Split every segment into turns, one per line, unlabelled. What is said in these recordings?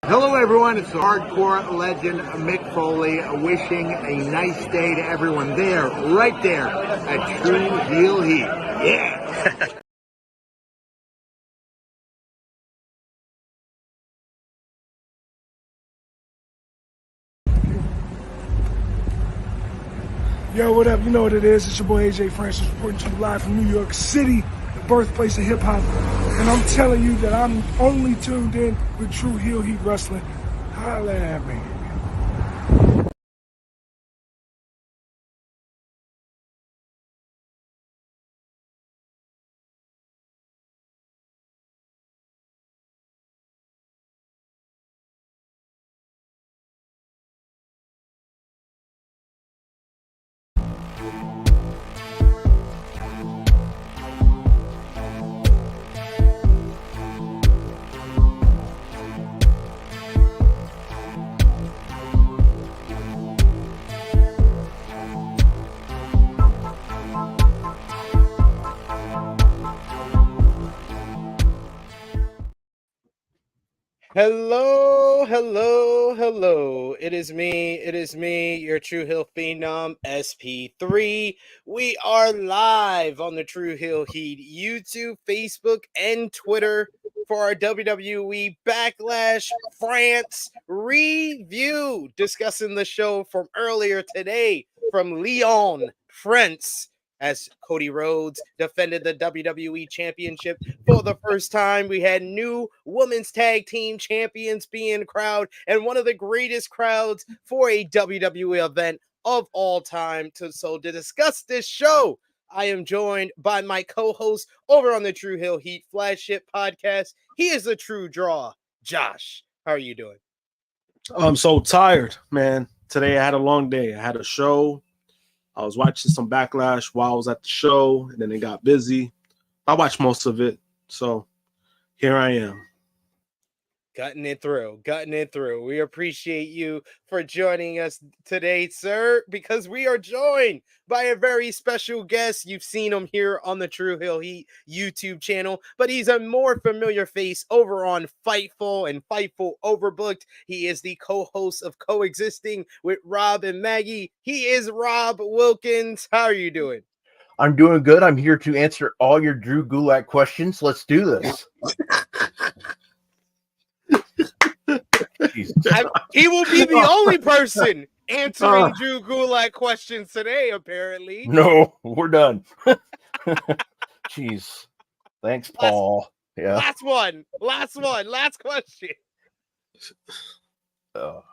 Hello everyone, it's the hardcore legend Mick Foley wishing a nice day to everyone there, right there at Tru Heel Heat. Yeah!
Yo, what up? You know what it is. It's your boy AJ Francis reporting to you live from New York City, the birthplace of hip-hop. And I'm telling you that I'm only tuned in with Tru Heel Heat Wrestling. Holla at me.
Hello, hello, hello. It is me, your Tru Heel Phenom, SP3. We are live on the Tru Heel Heat YouTube, Facebook, and Twitter for our WWE Backlash France review, discussing the show from earlier today from Lyon, France, as Cody Rhodes defended the WWE Championship for the first time. We had new women's tag team champions being crowned, and one of the greatest crowds for a WWE event of all time. So to discuss this show, I am joined by my co-host over on the Tru Heel Heat flagship podcast. He is the Tru Draw Josh. How are you doing?
I'm so tired, man. Today I had a long day. I had a show. I was watching some Backlash while I was at the show, and then it got busy. I watched most of it, so here I am.
Gutting it through. We appreciate you for joining us today, sir, because we are joined by a very special guest. You've seen him here on the Tru Heel Heat YouTube channel, but he's a more familiar face over on Fightful and Fightful Overbooked. He is the co-host of Coexisting with Rob and Maggie. He is Rob Wilkins. How are you doing?
I'm doing good. I'm here to answer all your Drew Gulak questions. Let's do this.
He will be the only person answering Drew Gulak questions today, apparently.
No, we're done. Jeez. Thanks, Paul.
Last question.
Oh.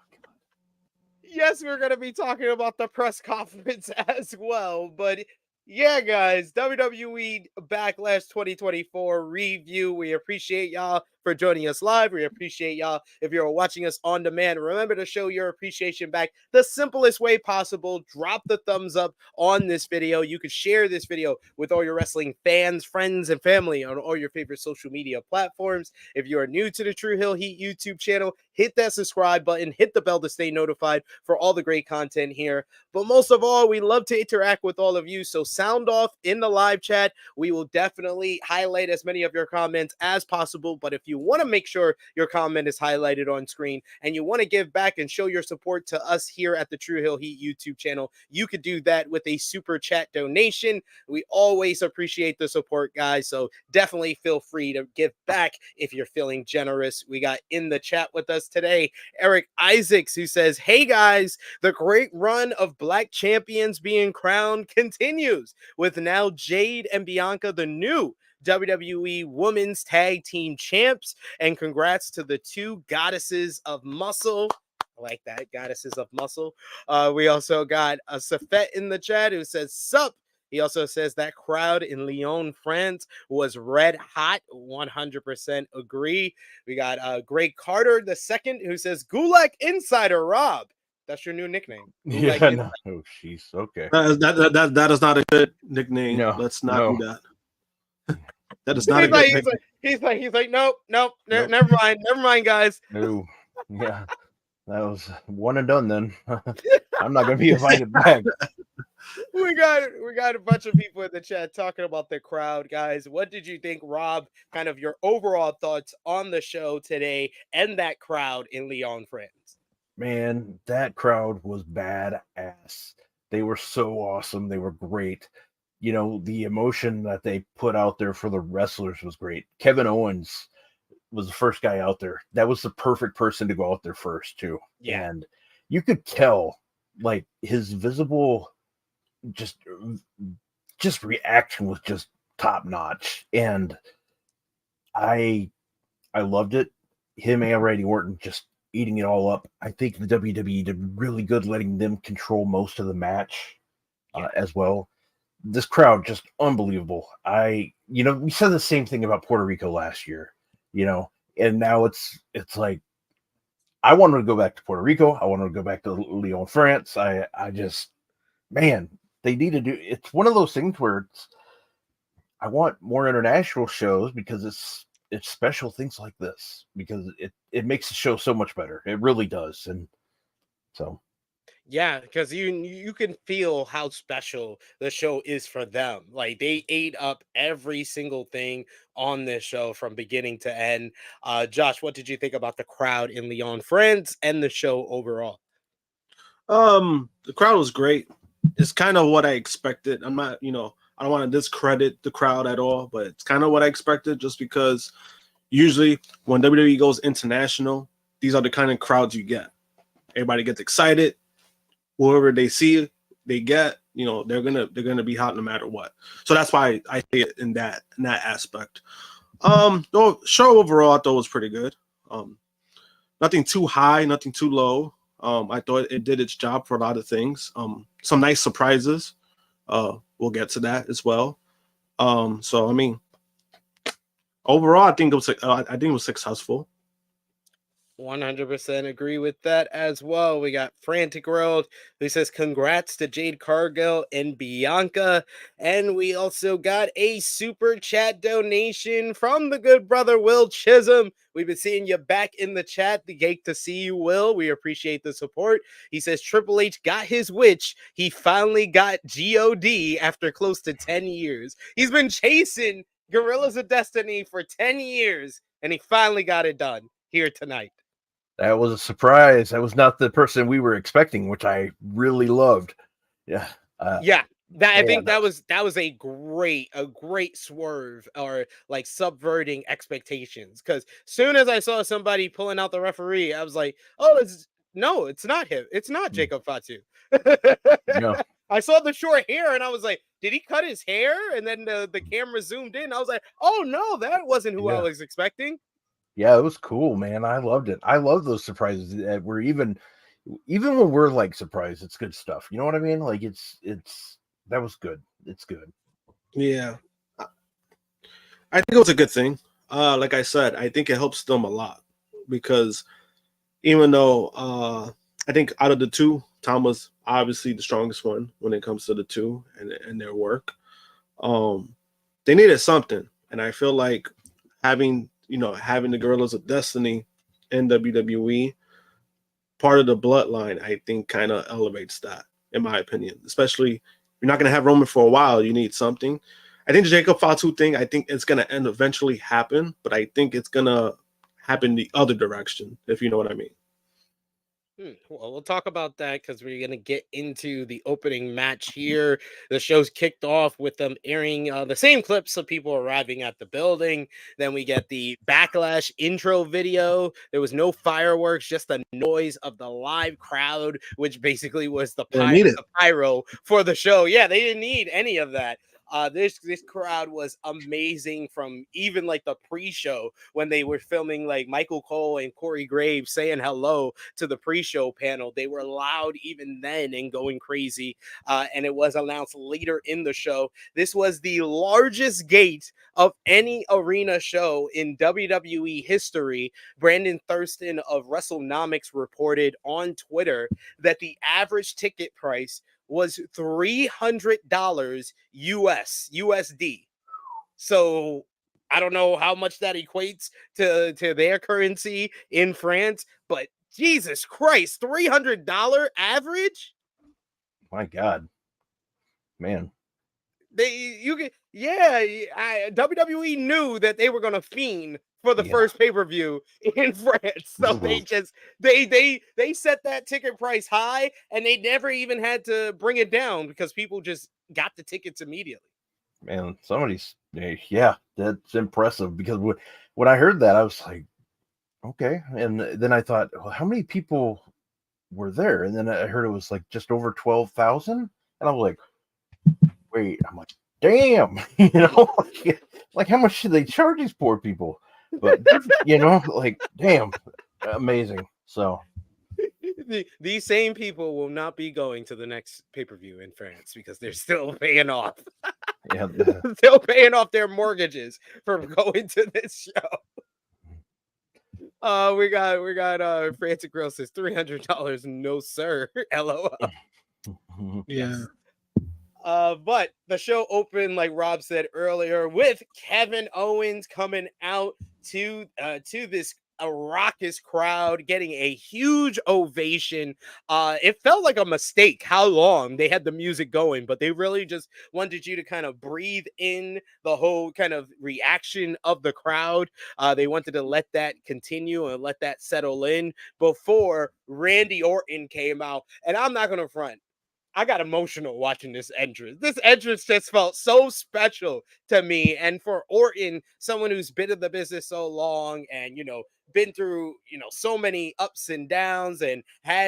Yes, we're going to be talking about the press conference as well, but yeah, guys, WWE Backlash 2024 review. We appreciate y'all for joining us live. We appreciate y'all if you're watching us on demand. Remember to show your appreciation back the simplest way possible. Drop the thumbs up on this video. You could share this video with all your wrestling fans, friends, and family on all your favorite social media platforms. If you are new to the Tru Heel Heat YouTube channel, hit that subscribe button, hit the bell to stay notified for all the great content here. But most of all, we love to interact with all of you, so sound off in the live chat. We will definitely highlight as many of your comments as possible, but if you want to make sure your comment is highlighted on screen and you want to give back and show your support to us here at the Tru Heel Heat YouTube channel, you could do that with a super chat donation. We always appreciate the support, guys, so definitely feel free to give back if you're feeling generous. We got in the chat with us today Eric Isaacs, who says, "Hey guys, the great run of Black champions being crowned continues, with now Jade and Bianca the new WWE Women's Tag Team Champs, and congrats to the two Goddesses of Muscle." I like that, Goddesses of Muscle. We also got a Safet in the chat who says, "Sup?" He also says that crowd in Lyon, France was red hot. 100% agree. We got Greg Carter II who says, "Gulak Insider Rob." That's your new nickname.
Yeah, no. Oh, jeez. Okay.
That is not a good nickname.
No,
Let's not do that. That is
He's
not a good
like,
nickname.
he's like, nope. Never mind, guys.
No. Yeah. That was one and done then. I'm not going to be invited back.
We got a bunch of people in the chat talking about the crowd, guys. What did you think, Rob? Kind of your overall thoughts on the show today and that crowd in Lyon, France.
Man, that crowd was badass. They were so awesome. They were great. You know, the emotion that they put out there for the wrestlers was great. Kevin Owens was the first guy out there. That was the perfect person to go out there first, too.
Yeah.
And you could tell, like, his visible just reaction was just top notch. And I loved it. Him and Randy Orton just eating it all up. I think the WWE did really good letting them control most of the match as well. This crowd just unbelievable. We said the same thing about Puerto Rico last year, and now it's like I wanted to go back to Puerto Rico. I wanted to go back to Lyon, France. I just, man, they need to do. It's one of those things where I want more international shows because it's special things like this because it makes the show so much better. It really does. And so.
Yeah, because you can feel how special the show is for them. Like they ate up every single thing on this show from beginning to end. Josh, what did you think about the crowd in Lyon, France, and the show overall?
The crowd was great. It's kind of what I expected. I'm not, I don't want to discredit the crowd at all, but it's kind of what I expected just because usually when WWE goes international, these are the kind of crowds you get. Everybody gets excited. Whoever they see, they get, they're gonna be hot no matter what. So that's why I say it in that aspect. The show overall I thought was pretty good. Nothing too high, nothing too low. I thought it did its job for a lot of things. Some nice surprises. We'll get to that as well. So I mean, overall, I think it was successful.
100% agree with that as well. We got Frantic World who says congrats to Jade, Cargill, and Bianca. And we also got a super chat donation from the good brother Will Chisholm. We've been seeing you back in the chat. The gate to see you, Will. We appreciate the support. He says Triple H got his wish. He finally got God after close to 10 years. He's been chasing Gorillas of Destiny for 10 years, and he finally got it done here tonight.
That was a surprise. That was not the person we were expecting, which I really loved. Yeah.
I think that was a great swerve or like subverting expectations. Because soon as I saw somebody pulling out the referee, I was like, oh, it's not him. It's not Jacob Fatu.
No.
I saw the short hair and I was like, did he cut his hair? And then the camera zoomed in. I was like, oh no, that wasn't who I was expecting.
Yeah, it was cool, man. I loved it. I love those surprises that we're even when we're like surprised, it's good stuff. You know what I mean? Like that was good. It's good.
Yeah. I think it was a good thing. Like I said, I think it helps them a lot because even though I think out of the two, Tom was obviously the strongest one when it comes to the two and their work. They needed something. And I feel like having the Gorillas of Destiny in WWE, part of the bloodline, I think kind of elevates that, in my opinion. Especially, you're not going to have Roman for a while. You need something. I think the Jacob Fatu thing, I think it's going to eventually happen, but I think it's going to happen the other direction, if you know what I mean.
Well, we'll talk about that because we're going to get into the opening match here. The show's kicked off with them airing the same clips of people arriving at the building. Then we get the Backlash intro
video.
There was no fireworks, just the noise of the live crowd, which basically was the pyro for the show. Yeah, they didn't need any of that. This crowd was amazing from even like the pre-show when they were filming like Michael Cole and Corey Graves saying hello to the pre-show panel. They were loud even then and going crazy. And it was announced later in the show. This was the largest gate of any arena show in WWE history. Brandon Thurston of WrestleNomics reported on Twitter that the average ticket price was $300 USD. So I don't know how much that equates to their currency in France, but Jesus Christ, $300 average?
My God. Man.
WWE knew that they were gonna fiend for the
Yeah.
first pay-per-view in France. So they set that ticket price high, and they never even had to bring it down because people just got the tickets immediately.
Man, yeah, that's impressive, because when I heard that, I was like, okay. And then I thought, well, how many people were there? And then I heard it was like just over 12,000. And I was like, wait, I'm like, damn, like how much should they charge these poor people? But, like, damn, amazing. So
These same people will not be going to the next pay-per-view in France because they're still paying off.
yeah,
Still paying off their mortgages from going to this show. We got Frantic Grill says $300. No, sir. LOL.
Yeah.
But the show opened, like Rob said earlier, with Kevin Owens coming out to this raucous crowd, getting a huge ovation. It felt like a mistake how long they had the music going, but they really just wanted you to kind of breathe in the whole kind of reaction of the crowd. They wanted to let that continue and let that settle in before Randy Orton came out. And I'm not gonna front, I got emotional watching this entrance. This entrance just felt so special to me. And for Orton, someone who's been in the business so long and, been through, so many ups and downs, and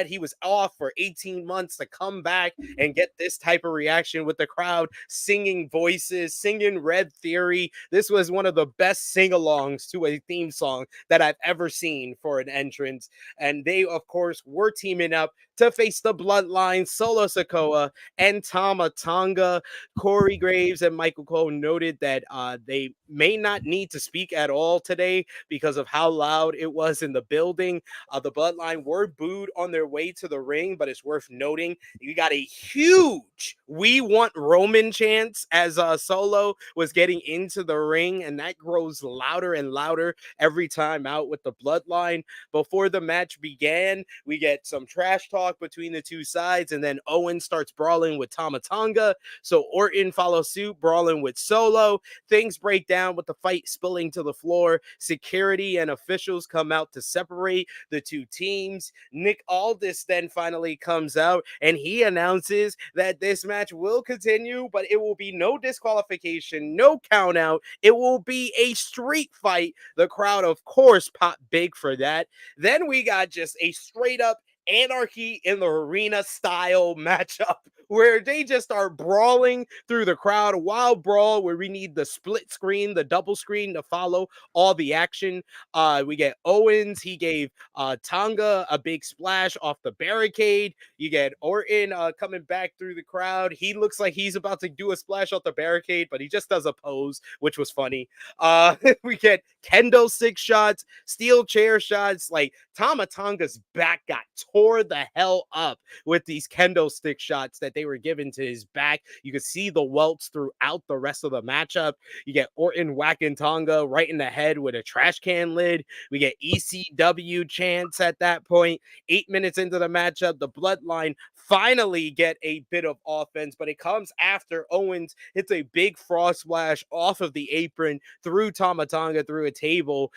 he was off for 18 months to come back and get this type of reaction with the crowd singing voices, singing Red Theory. This was one of the best sing-alongs to a theme song that I've ever seen for an entrance. And they, of course, were teaming up to face the Bloodline, Solo Sikoa and Tanga. Corey Graves and Michael Cole noted that they may not need to speak at all today because of how loud it was in the building. The Bloodline were booed on their way to the ring, but it's worth noting you got a huge "We Want Roman" chants as Solo was getting into the ring, and that grows louder and louder every time out with the Bloodline. Before the match began, we get some trash talk between the two sides, and then Owens starts brawling with Tanga. So Orton follows suit, brawling with Solo. Things break down with the fight spilling to the floor. Security and officials come out to separate the two teams. Nick Aldis then finally comes out, and he announces that this match will continue, but it will be no disqualification, no count out. It will be a street fight. The crowd, of course, popped big for that. Then we got just a straight up Anarchy in the Arena style matchup where they just are brawling through the crowd. A wild brawl where we need the split screen, the double screen to follow all the action. We get Owens. He gave Tanga a big splash off the barricade. You get Orton coming back through the crowd. He looks like he's about to do a splash off the barricade, but he just does a pose, which was funny. We get kendo stick shots, steel chair shots. Like Tanga's back got tore the hell up with these kendo stick shots that they were given to his back. You could see the welts throughout the rest of the matchup. You get Orton whacking Tanga right in the head with a trash can lid. We get ECW chants at that point. 8 minutes into the matchup, the Bloodline finally get a bit of offense, but it comes after Owens hits a big frost splash off of the apron through Tanga through a table,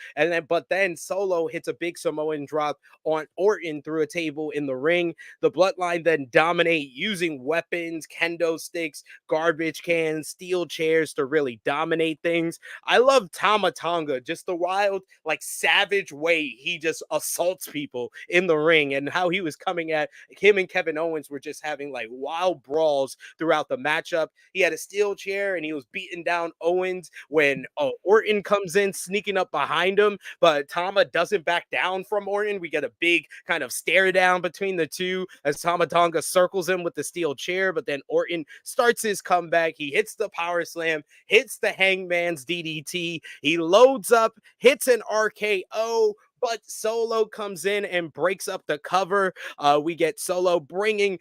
but then Solo hits a big Samoan drop on Orton through a table in the ring. The Bloodline then dominate using weapons, kendo sticks, garbage cans, steel chairs to really dominate things. I love Tanga, just the wild, like savage way he just assaults people in the ring, and how he was coming at him and Kevin Owens were just having like wild brawls throughout the matchup. He had a steel chair and he was beating down Owens when Orton comes in sneaking up behind him, but Tama doesn't back down from Orton. We get a big kind of stare down between the two as Tanga circles him with the steel chair, but then Orton starts his comeback. He hits the power slam, hits the Hangman's DDT. He loads up, hits an RKO, but Solo comes in and breaks up the cover. We get Solo bringing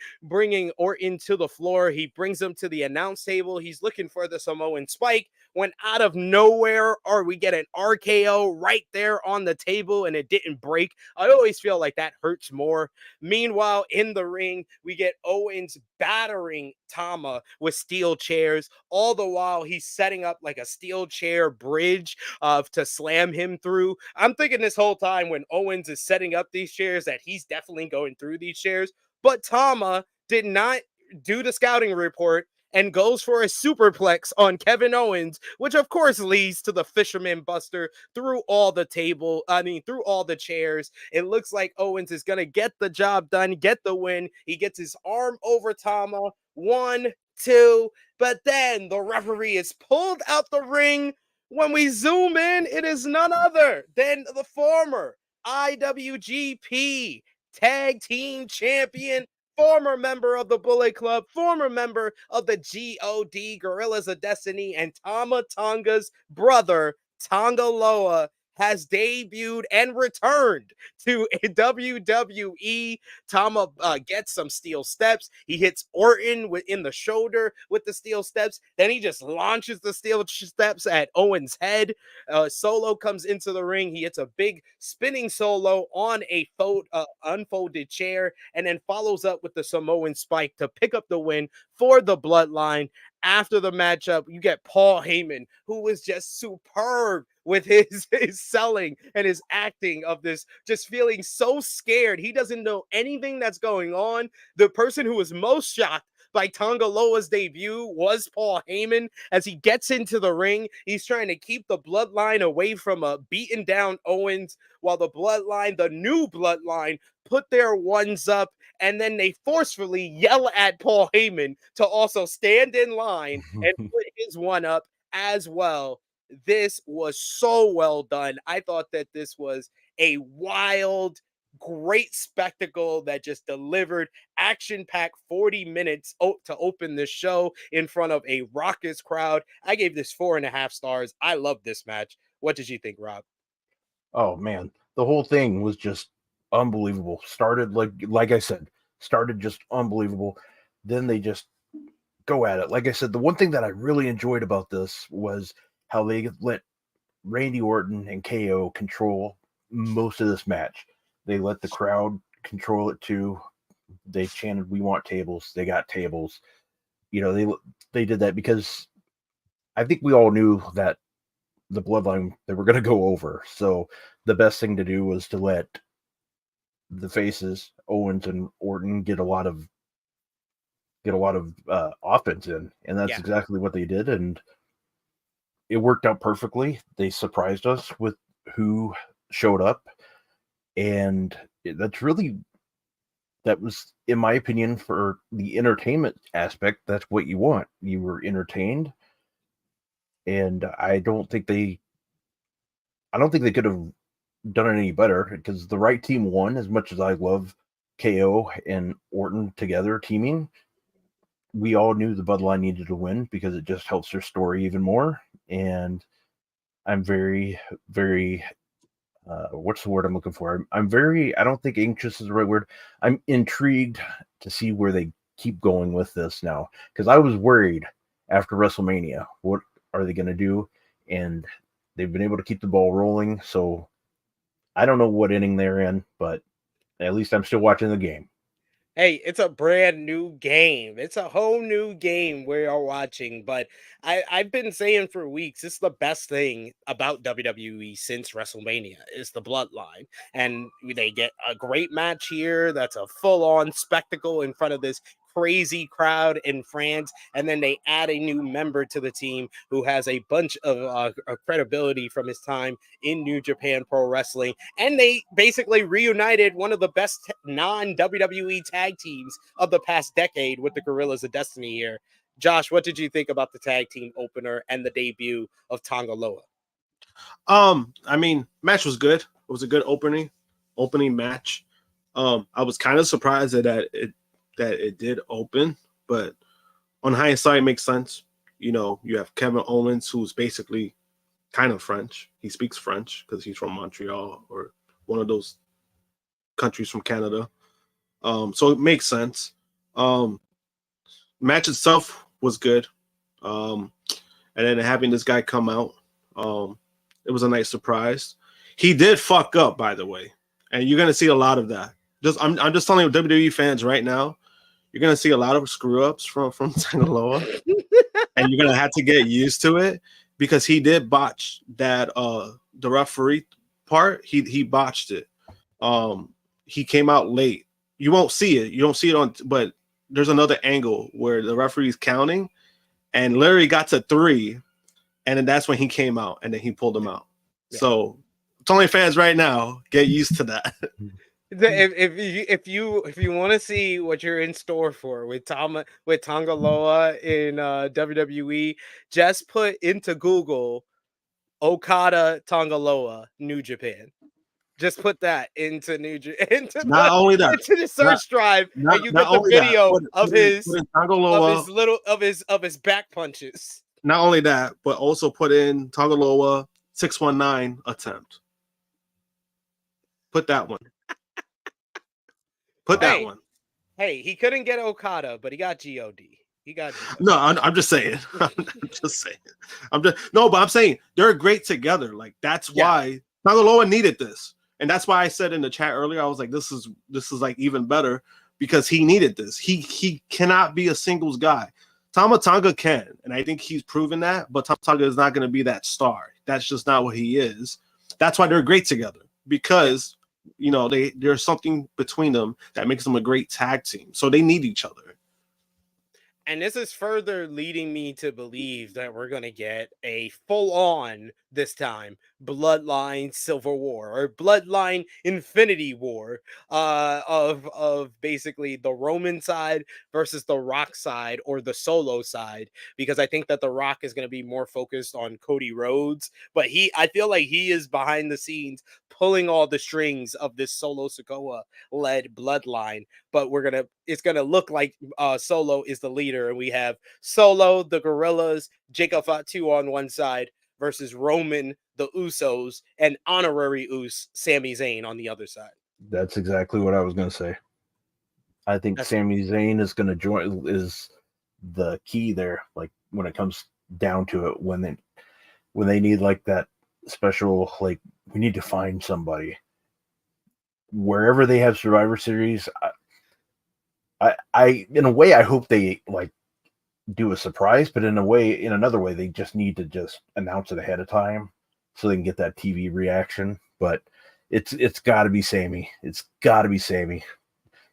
Orton to the floor. He brings him to the announce table. He's looking for the Samoan spike when out of nowhere, or we get an RKO right there on the table and it didn't break. I always feel like that hurts more. Meanwhile, in the ring, we get Owens battering Tama with steel chairs. All the while, he's setting up like a steel chair bridge to slam him through. I'm thinking this whole time when Owens is setting up these chairs that he's definitely going through these chairs. But Tama did not do the scouting report and goes for a superplex on Kevin Owens, which of course leads to the Fisherman Buster through all the through all the chairs. It looks like Owens is going to get the job done, get the win. He gets his arm over Tama. 1, 2, but then the referee is pulled out the ring. When we zoom in, it is none other than the former IWGP Tag Team Champion, former member of the Bullet Club, former member of the GOD, Gorillas of Destiny, and Tama Tonga's brother, Tanga Loa, has debuted and returned to WWE. Tama gets some steel steps. He hits Orton in the shoulder with the steel steps. Then he just launches the steel steps at Owens' head. Solo comes into the ring. He hits a big spinning solo on a unfolded chair and then follows up with the Samoan spike to pick up the win for the Bloodline. After the matchup, you get Paul Heyman, who was just superb with his selling and his acting of this, just feeling so scared. He doesn't know anything that's going on. The person who was most shocked by Tanga Loa's debut was Paul Heyman. As he gets into the ring, he's trying to keep the Bloodline away from a beaten down Owens, while the Bloodline, the new Bloodline, put their ones up, and then they forcefully yell at Paul Heyman to also stand in line and put his one up as well. This was so well done. I thought that this was a wild, great spectacle that just delivered action-packed 40 minutes to open the show in front of a raucous crowd. I gave this 4.5 stars. I love this match. What did you think, Rob?
Oh man, the whole thing was just unbelievable. Started like I said, started just unbelievable. Then they just go at it. Like I said, the one thing that I really enjoyed about this was how they let Randy Orton and KO control most of this match. They let the crowd control it too. They chanted, "We want tables." They got tables. You know, they did that because I think we all knew that the Bloodline, they were going to go over. So the best thing to do was to let the faces, Owens and Orton, get a lot of offense in, and that's exactly what they did, and it worked out perfectly. They surprised us with who showed up, and that was, in my opinion, for the entertainment aspect, that's what you want. You were entertained, and I don't think they could have done it any better, because the right team won. As much as I love KO and Orton together teaming, we all knew the Bloodline needed to win because it just helps their story even more. And I'm very, very, what's the word I'm looking for? I'm very, I don't think anxious is the right word. I'm intrigued to see where they keep going with this now, because I was worried after WrestleMania. What are they going to do? And they've been able to keep the ball rolling. So I don't know what inning they're in, but at least I'm still watching the game.
Hey, it's a brand new game. It's a whole new game we are watching. But I've been saying for weeks, it's the best thing about WWE since WrestleMania is the Bloodline. And they get a great match here. That's a full-on spectacle in front of this crazy crowd in France, and then they add a new member to the team who has a bunch of credibility from his time in New Japan Pro Wrestling, and they basically reunited one of the best non-WWE tag teams of the past decade with the Gorillas of Destiny here. Josh, what did you think about the tag team opener and the debut of Tanga Loa?
I mean, match was good. It was a good opening match. I was kind of surprised that it did open, but on hindsight, it makes sense. You know, you have Kevin Owens, who's basically kind of French. He speaks French because he's from Montreal or one of those countries from Canada. So it makes sense. Match itself was good. And and then having this guy come out, it was a nice surprise. He did fuck up, by the way, and you're gonna see a lot of that. I'm just telling WWE fans right now, you're gonna see a lot of screw ups from Tanga, and you're gonna have to get used to it because he did botch that the referee part. He botched it. He came out late. You won't see it. You don't see it on, but there's another angle where the referee's counting, and Larry got to 3, and then that's when he came out, and then he pulled him out. Yeah. So, Tony fans, right now, get used to that.
If you want to see what you're in store for with Tanga Loa in WWE, just put into Google Okada Tanga Loa New Japan. Just put that into into the search drive, and you get the video of his back punches.
Not only that, but also put in Tanga Loa 619 attempt. Put that one. That one.
Hey, he couldn't get Okada, but he got God. He got God.
No, I'm just saying. But I'm saying they're great together. Like that's why Tanga Loa needed this. And that's why I said in the chat earlier, I was like, this is like even better because he needed this. He cannot be a singles guy. Tanga can, and I think he's proven that, but Tanga is not going to be that star. That's just not what he is. That's why they're great together because, you know, there's something between them that makes them a great tag team. So they need each other.
And this is further leading me to believe that we're going to get a full-on, this time, Bloodline Civil War or Bloodline Infinity War of basically the Roman side versus the Rock side or the Solo side, because I think that the Rock is going to be more focused on Cody Rhodes, but I feel like he is behind the scenes pulling all the strings of this Solo Sikoa-led Bloodline, but it's gonna look like Solo is the leader, and we have Solo, the Gorillas, Jacob Fatu on one side versus Roman, the Usos, and honorary Us, Sami Zayn on the other side.
That's exactly what I was gonna say. I think Sami Zayn is gonna is the key there. Like when it comes down to it, when they need like that special, like we need to find somebody wherever they have Survivor Series. I in a way, I hope they like do a surprise, but in another way, they just need to just announce it ahead of time so they can get that TV reaction. But it's got to be Sami. It's got to be Sami.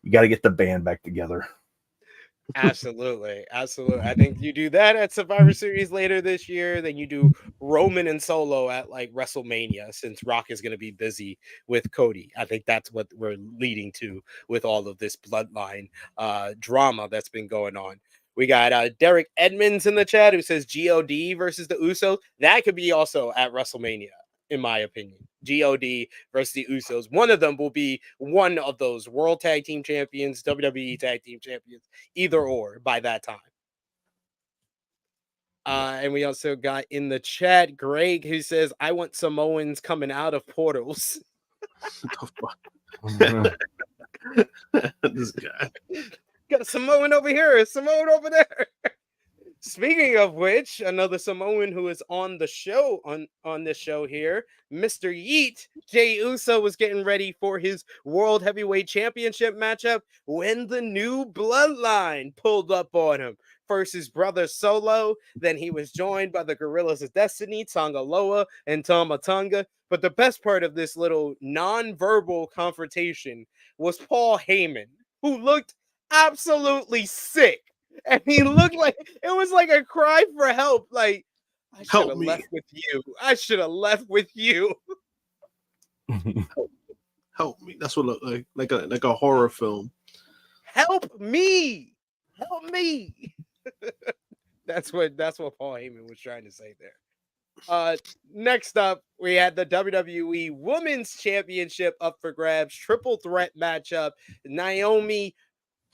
You got to get the band back together.
Absolutely. I think you do that at Survivor Series later this year. Then you do Roman and Solo at like WrestleMania, since Rock is going to be busy with Cody. I think that's what we're leading to with all of this Bloodline drama that's been going on. We got Derek Edmonds in the chat who says God versus the Usos. That could be also at WrestleMania, in my opinion. God versus the Usos. One of them will be one of those World Tag Team Champions, WWE Tag Team Champions, either or by that time. And we also got in the chat Greg who says, I want Samoans coming out of portals.
This guy.
Got a Samoan over here, a Samoan over there. Speaking of which, another Samoan who is on the show, on this show here, Mr. Yeet, Jey Uso, was getting ready for his World Heavyweight Championship matchup when the new Bloodline pulled up on him. First his brother Solo, then he was joined by the Gorillas of Destiny, Tanga Loa, and Tama Tonga. But the best part of this little non-verbal confrontation was Paul Heyman, who looked absolutely sick. And he looked like it was like a cry for help. Like, I should have left with you. I should have left with you.
Help me. That's what it looked like a horror film.
Help me. Help me. That's what Paul Heyman was trying to say there. Next up, we had the WWE Women's Championship up for grabs. Triple threat matchup. Naomi,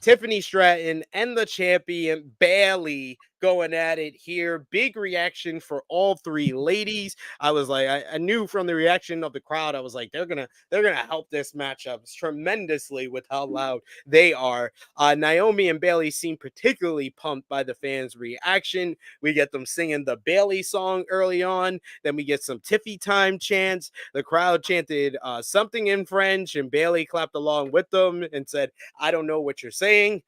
Tiffany Stratton, and the champion Bayley going at it here. Big reaction for all three ladies. I was like, I knew from the reaction of the crowd, I was like, they're gonna help this matchup tremendously with how loud they are. Naomi and Bayley seem particularly pumped by the fans' reaction. We get them singing the Bayley song early on. Then we get some Tiffy time chants. The crowd chanted something in French, and Bayley clapped along with them and said, "I don't know what you're saying."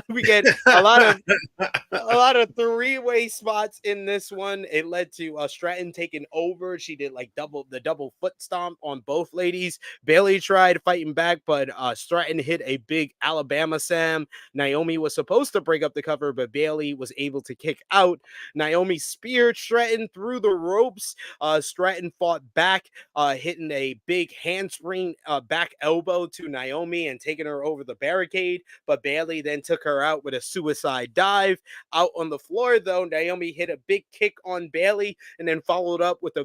We get a lot of three-way spots in this one. It led to Stratton taking over. She did like the double foot stomp on both ladies. Bayley tried fighting back, but Stratton hit a big Alabama Sam. Naomi was supposed to break up the cover, but Bayley was able to kick out. Naomi speared Stratton through the ropes. Stratton fought back, hitting a big handspring back elbow to Naomi and taking her over the barricade, but Bayley then took her out with a suicide dive. Out on the floor, though, Naomi hit a big kick on Bayley and then followed up with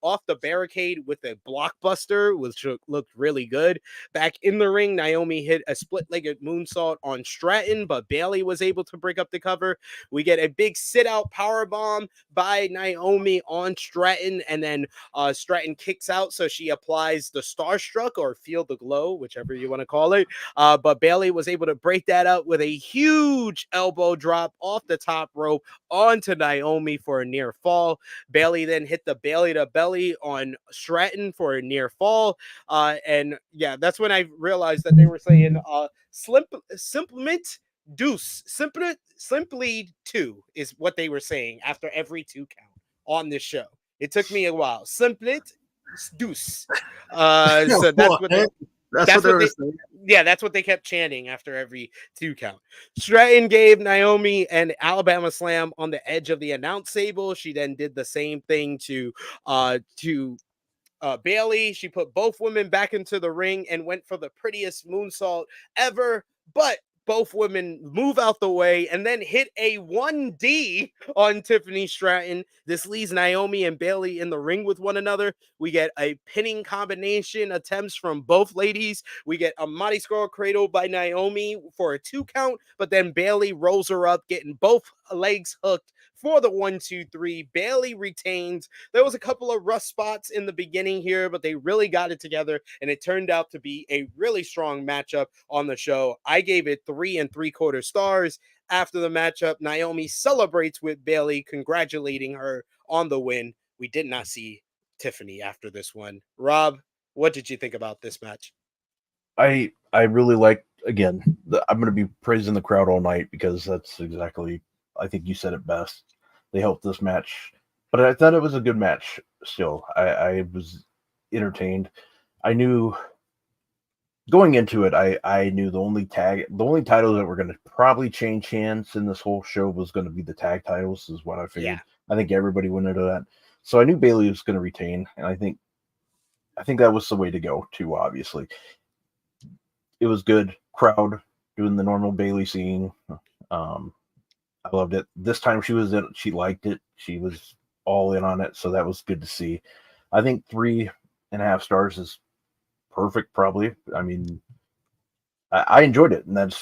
off the barricade with a blockbuster, which looked really good. Back in the ring, Naomi hit a split-legged moonsault on Stratton, but Bayley was able to break up the cover. We get a big sit-out powerbomb by Naomi on Stratton, and then Stratton kicks out, so she applies the Starstruck or Feel the Glow, whichever you want to call it. But Bayley was able to break that up with a huge elbow drop off the top rope onto Naomi for a near fall. Bayley then hit the Bayley to belly on Stratton for a near fall. And yeah, that's when I realized that they were saying simplement deuce, simply two is what they were saying after every 2 count on this show. It took me a while. Simplet deuce. So that's what they were saying. Yeah, that's what they kept chanting after every 2 count. Stratton gave Naomi an Alabama slam on the edge of the announce table. She then did the same thing to Bayley. She put both women back into the ring and went for the prettiest moonsault ever, but both women move out the way and then hit a 1D on Tiffany Stratton. This leaves Naomi and Bayley in the ring with one another. We get a pinning combination attempts from both ladies. We get a Mighty Skull Cradle by Naomi for a 2 count, but then Bayley rolls her up, getting both legs hooked for the 1, 2, 3. Bayley retains. There was a couple of rough spots in the beginning here, but they really got it together, and it turned out to be a really strong matchup on the show. I gave it 3 3/4 stars. After the matchup, Naomi celebrates with Bayley, congratulating her on the win. We did not see Tiffany after this one. Rob, what did you think about this match?
I really like, again, I'm going to be praising the crowd all night because that's exactly, I think you said it best. They helped this match, but I thought it was a good match still. I was entertained. I knew going into it, I knew the only titles that were going to probably change hands in this whole show was going to be the tag titles, is what I figured. Yeah. I think everybody went into that. So I knew Bayley was going to retain, and I think that was the way to go too, obviously. It was good. Crowd doing the normal Bayley scene. I loved it. This time she liked it. She was all in on it, so that was good to see. I think 3.5 stars is perfect, probably. I mean, I enjoyed it, and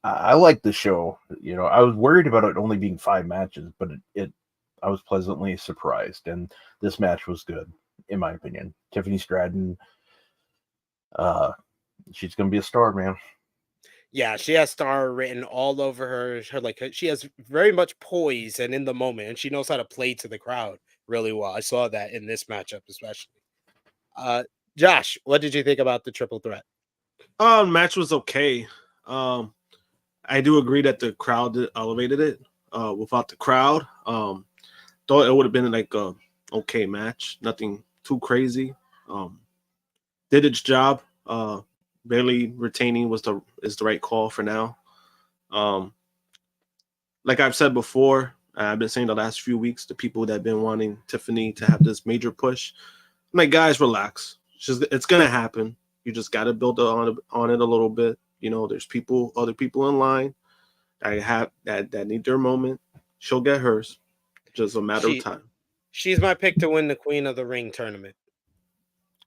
I like the show. You know, I was worried about it only being 5 matches, but I was pleasantly surprised, and this match was good, in my opinion. Tiffany Stratton, she's gonna be a star, man.
Yeah, she has star written all over her. Like, she has very much poise and in the moment, and she knows how to play to the crowd really well. I saw that in this matchup, especially. Josh, what did you think about the triple threat?
Match was okay. I do agree that the crowd elevated it. Without the crowd, thought it would have been like a okay match, nothing too crazy. Did its job. Bayley retaining is the right call for now. Like I've said before, I've been saying the last few weeks, the people that have been wanting Tiffany to have this major push, I'm like, guys, relax. It's gonna happen. You just got to build on it a little bit. You know, there's other people in line that need their moment. She'll get hers. Just a matter of time.
She's my pick to win the Queen of the Ring tournament.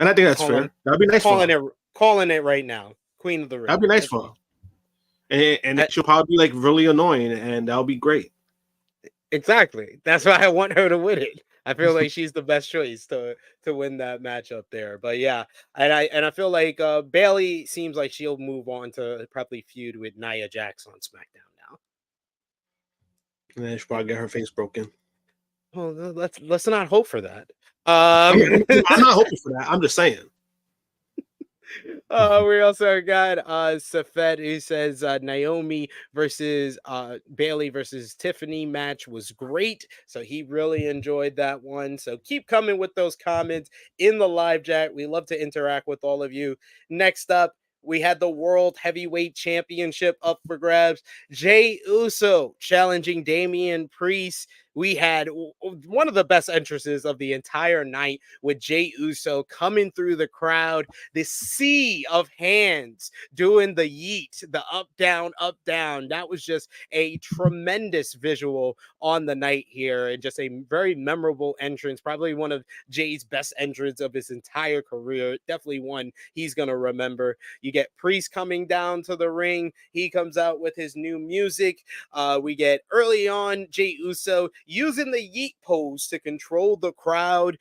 And I think that's fair. That'd be nice for her.
Calling it right now. Queen of the Ring.
That'd be nice for her. And she'll probably be like really annoying, and that'll be great.
Exactly. That's why I want her to win it. I feel like she's the best choice to win that matchup there. But yeah, and I feel like Bayley seems like she'll move on to probably feud with Nia Jax on SmackDown now.
And then she'll probably get her face broken.
Well, let's not hope for that.
I'm not hoping for that. I'm just saying.
We also got Safed, who says Naomi versus Bayley versus Tiffany match was great. So he really enjoyed that one. So keep coming with those comments in the live chat. We love to interact with all of you. Next up, we had the World Heavyweight Championship up for grabs. Jey Uso challenging Damian Priest. We had one of the best entrances of the entire night with Jey Uso coming through the crowd, this sea of hands doing the yeet, the up, down, up, down. That was just a tremendous visual on the night here, and just a very memorable entrance. Probably one of Jay's best entrance of his entire career. Definitely one he's going to remember. You get Priest coming down to the ring. He comes out with his new music. We get early on Jey Uso using the yeet pose to control the crowd,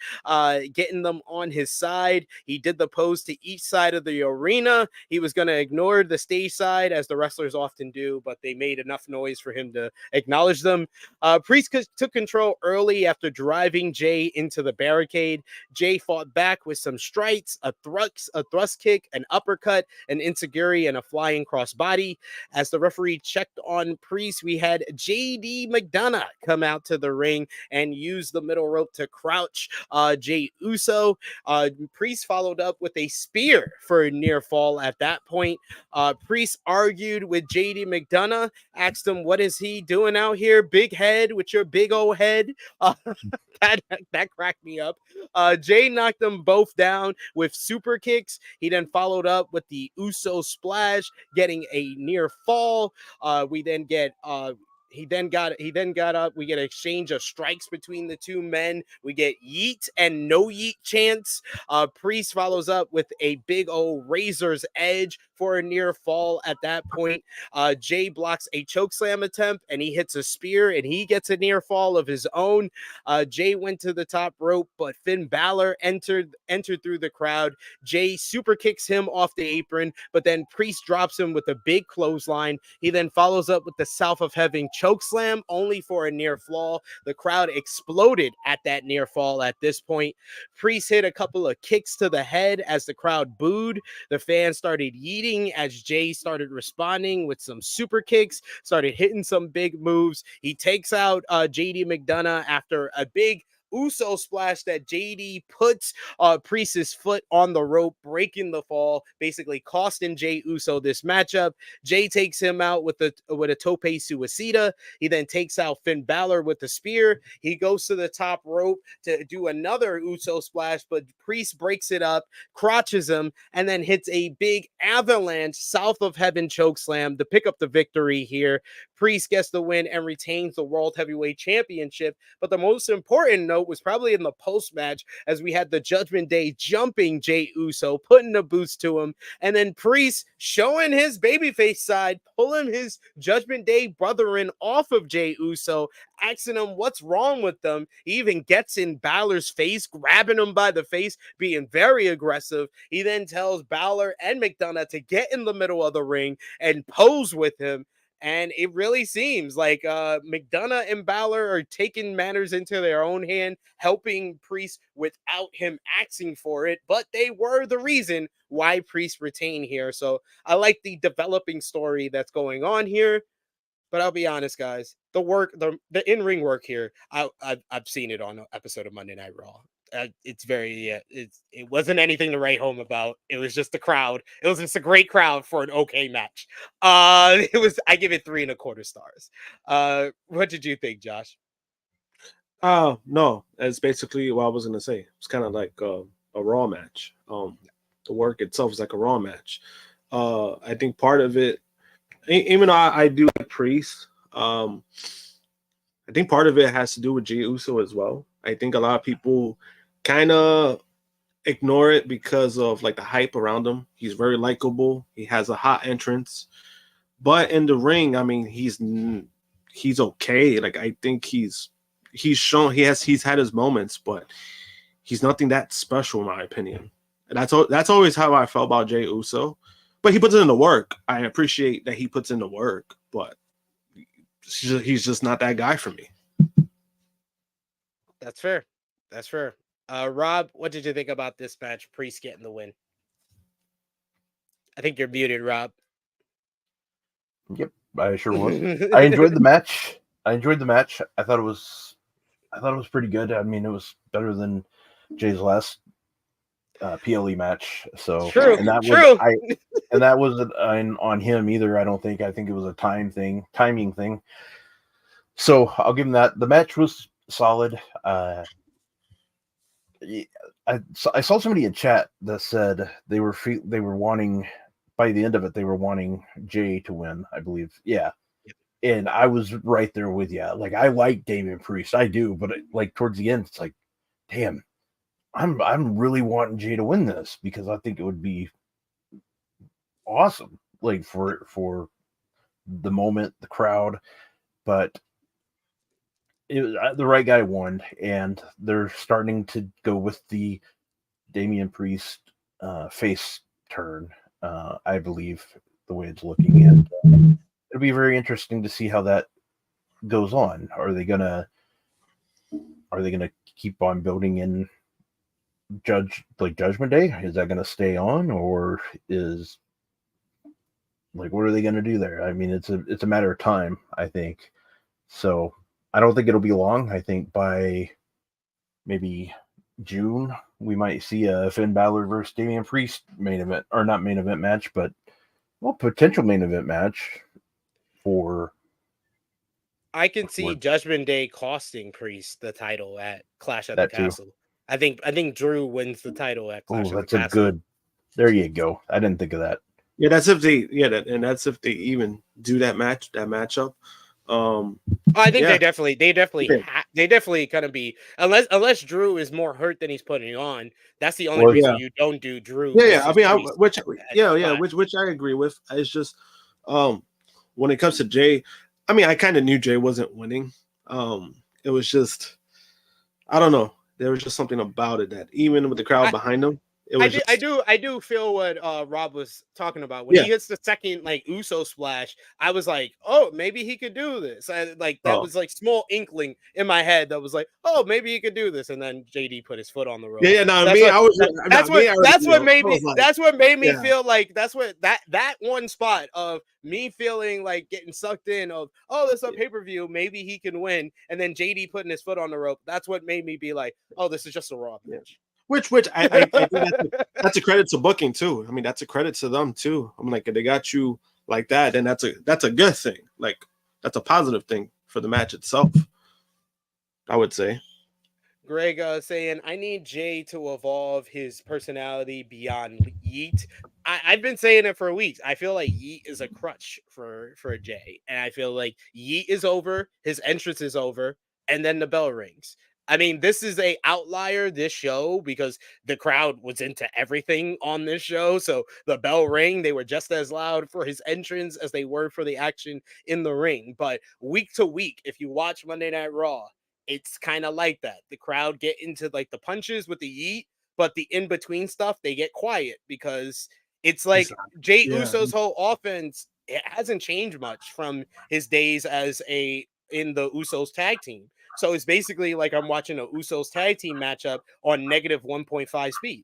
getting them on his side. He did the pose to each side of the arena. He was going to ignore the stage side, as the wrestlers often do, but they made enough noise for him to acknowledge them. Priest took control early after driving Jay into the barricade. Jay fought back with some strikes, a thrust kick, an uppercut, an enziguri, and a flying crossbody. As the referee checked on Priest, we had JD McDonough come out to the ring and use the middle rope to crouch Jey Uso. Priest followed up with a spear for a near fall at that point. Priest argued with JD McDonough, asked him, what is he doing out here? Big head with your big old head. That cracked me up. Jay knocked them both down with super kicks. He then followed up with the Uso splash, getting a near fall. We then get he then got up. We get an exchange of strikes between the two men. We get yeet and no yeet chants. Priest follows up with a big old razor's edge for a near fall at that point. Jay blocks a chokeslam attempt and he hits a spear and he gets a near fall of his own. Jay went to the top rope, but Finn Balor entered through the crowd. Jay super kicks him off the apron, but then Priest drops him with a big clothesline. He then follows up with the South of Heaven chokeslam, only for a near fall. The crowd exploded at that near fall at this point. Priest hit a couple of kicks to the head as the crowd booed. The fans started yeeting as Jay started responding with some super kicks, started hitting some big moves. He takes out JD McDonough after a big Uso splash that JD puts Priest's foot on the rope, breaking the fall, basically costing Jey Uso this matchup. Jay takes him out with a tope suicida. He then takes out Finn Balor with the spear. He goes to the top rope to do another Uso splash, but Priest breaks it up, crotches him, and then hits a big avalanche South of Heaven chokeslam to pick up the victory here. Priest gets the win and retains the World Heavyweight Championship. But the most important note was probably in the post-match, as we had the Judgment Day jumping Jey Uso, putting a boost to him, and then Priest showing his babyface side, pulling his Judgment Day brethren off of Jey Uso, asking him what's wrong with them. He even gets in Balor's face, grabbing him by the face, being very aggressive. He then tells Balor and McDonough to get in the middle of the ring and pose with him. And it really seems like McDonough and Balor are taking matters into their own hand, helping Priest without him asking for it. But they were the reason why Priest retained here. So I like the developing story that's going on here. But I'll be honest, guys, the in-ring work here, I've seen it on an episode of Monday Night Raw. It's very, it wasn't anything to write home about. It was just the crowd. It was just a great crowd for an okay match. I give it 3.25 stars. What did you think, Josh?
No, that's basically what I was gonna say. It's kind of like a Raw match. The work itself is like a Raw match. I think part of it, even though I do like Priest, I think part of it has to do with Jey Uso as well. I think a lot of people kind of ignore it because of like the hype around him. He's very likable. He has a hot entrance, but in the ring, I mean, he's he's okay. Like I think he's had his moments, but he's nothing that special in my opinion. And that's always how I felt about Jey Uso. But he puts in the work. I appreciate that he puts in the work, but he's just not that guy for me.
That's fair. That's fair. Rob, what did you think about this match? Priest getting the win. I think you're muted, Rob.
Yep, I sure was. I enjoyed the match. I thought it was pretty good. I mean, it was better than Jay's last PLE match. So
true.
And that wasn't on him either. I don't think. I think it was a timing thing. So I'll give him that. The match was solid. I saw somebody in chat that said they were wanting, by the end of it, they were wanting Jay to win, I believe. Yeah. And I was right there with you. Like, I like Damian Priest. I do. But like towards the end, it's like, damn, I'm really wanting Jay to win this because I think it would be awesome. Like for the moment, the crowd. But the right guy won, and they're starting to go with the Damian Priest face turn, I believe, the way it's looking. And it'll be very interesting to see how that goes on. Are they gonna keep on building in Judgment Day? Is that gonna stay on, or is what are they gonna do there? I mean, it's a matter of time, I think. So I don't think it'll be long. I think by maybe June, we might see a Finn Balor versus Damian Priest main event, or not main event match, but potential main event match for.
I can see Judgment Day costing Priest the title at Clash at the Castle. Too. I think Drew wins the title at Clash at the Castle.
There you go. I didn't think of that.
Yeah, that's if they even do that matchup.
I think they definitely kind of be, unless Drew is more hurt than he's putting on. That's the only reason you don't do Drew.
I mean, which I agree with. It's just when it comes to Jay, I mean, I kind of knew Jay wasn't winning. It was just, I don't know. There was just something about it that even with the crowd behind him.
I do feel what Rob was talking about when he hits the second Uso splash. I was like, oh, maybe he could do this. Was like small inkling in my head that was like, oh, maybe he could do this. And then JD put his foot on the rope. That's what made me feel like that one spot of me feeling like getting sucked in of, oh, this is a pay-per-view, maybe he can win. And then JD putting his foot on the rope. That's what made me be like, oh, this is just a Raw match.
Which I think that's a credit to booking too. I mean, that's a credit to them too. I'm like, if they got you like that, then that's a good thing. Like, that's a positive thing for the match itself, I would say.
Greg saying, I need Jay to evolve his personality beyond Yeet. I've been saying it for weeks. I feel like Yeet is a crutch for Jay. And I feel like Yeet is over, his entrance is over, and then the bell rings. I mean, this is a outlier, this show, because the crowd was into everything on this show. So the bell rang, they were just as loud for his entrance as they were for the action in the ring. But week to week, if you watch Monday Night Raw, it's kind of like that. The crowd get into the punches with the Yeet, but the in-between stuff, they get quiet because it's like Jey Uso's whole offense, it hasn't changed much from his days in the Usos tag team. So it's basically like I'm watching a Usos tag team matchup on negative 1.5 speed.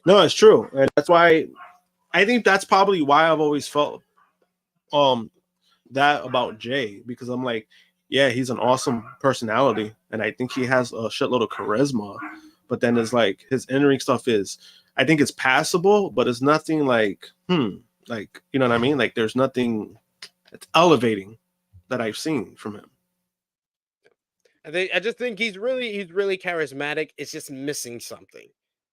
No, it's true. And that's why I think that's probably why I've always felt that about Jay, because I'm like, yeah, he's an awesome personality. And I think he has a shitload of charisma. But then it's like his in-ring stuff I think it's passable, but it's nothing like, you know what I mean? Like, there's nothing that's elevating that I've seen from him.
I just think he's really charismatic. It's just missing something.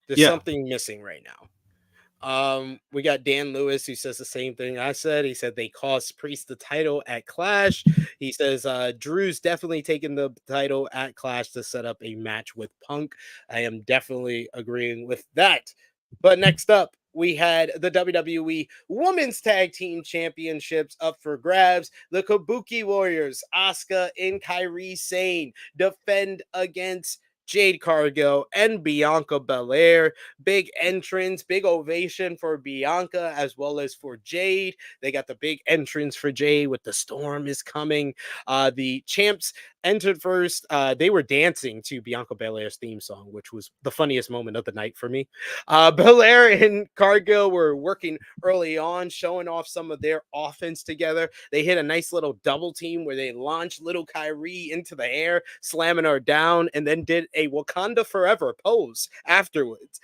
There's something missing right now. We got Dan Lewis who says the same thing I said. He said they cost Priest the title at Clash. He says Drew's definitely taking the title at Clash to set up a match with Punk. I am definitely agreeing with that. But next up, we had the WWE Women's Tag Team Championships up for grabs. The Kabuki Warriors, Asuka and Kairi Sane, defend against Jade Cargill and Bianca Belair. Big entrance, big ovation for Bianca as well as for Jade. They got the big entrance for Jade with the storm is coming. The champs entered first. They were dancing to Bianca Belair's theme song, which was the funniest moment of the night for me. Belair and Cargill were working early on, showing off some of their offense together. They hit a nice little double team where they launched little Kairi into the air, slamming her down, and then did a Wakanda Forever pose afterwards.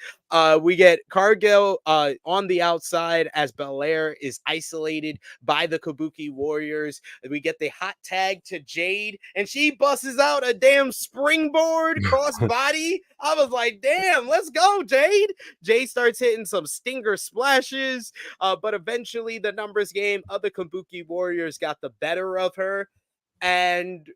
We get Cargill on the outside as Belair is isolated by the Kabuki Warriors. We get the hot tag to Jade, and she busts out a damn springboard crossbody. I was like, damn, let's go, Jade. Jade starts hitting some stinger splashes, but eventually the numbers game of the Kabuki Warriors got the better of her. And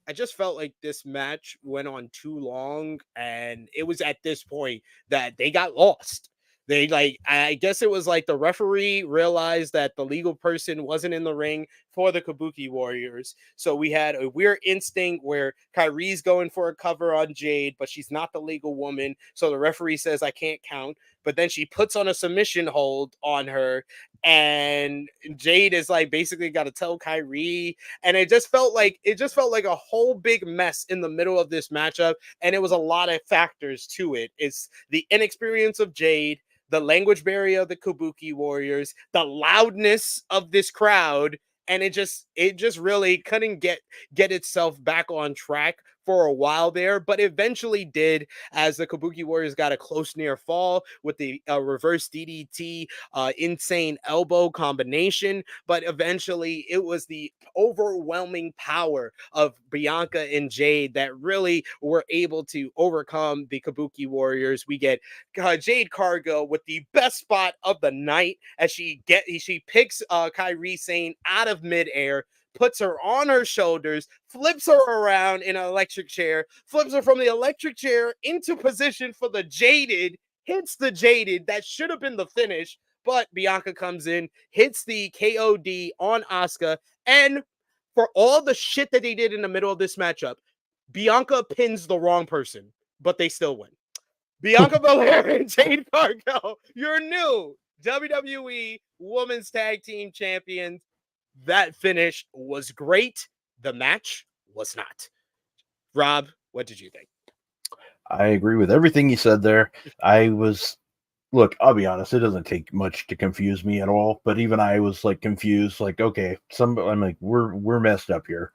I just felt like this match went on too long, and it was at this point that they got lost. I guess it was like the referee realized that the legal person wasn't in the ring for the Kabuki Warriors. So we had a weird instinct where Kairi's going for a cover on Jade, but she's not the legal woman. So the referee says, I can't count. But then she puts on a submission hold on her, and Jade is like basically got to tell Kairi. And it just felt like a whole big mess in the middle of this matchup. And it was a lot of factors to it. It's the inexperience of Jade, the language barrier of the Kabuki Warriors, the loudness of this crowd, and it just really couldn't get itself back on track for a while there, but eventually did, as the Kabuki Warriors got a close near fall with the reverse DDT insane elbow combination. But eventually it was the overwhelming power of Bianca and Jade that really were able to overcome the Kabuki Warriors. We get Jade Cargill with the best spot of the night as she picks Kairi Sane out of midair, puts her on her shoulders, flips her around in an electric chair, flips her from the electric chair into position for the Jaded, hits the Jaded. That should have been the finish, but Bianca comes in, hits the KOD on Asuka, and for all the shit that they did in the middle of this matchup, Bianca pins the wrong person, but they still win. Bianca Belair and Jade Cargill, your new WWE Women's Tag Team Champions. That finish was great. The match was not. Rob, what did you think?
I agree with everything you said there. Look, I'll be honest, it doesn't take much to confuse me at all, but even I was like confused, like, okay, I'm like, we're messed up here.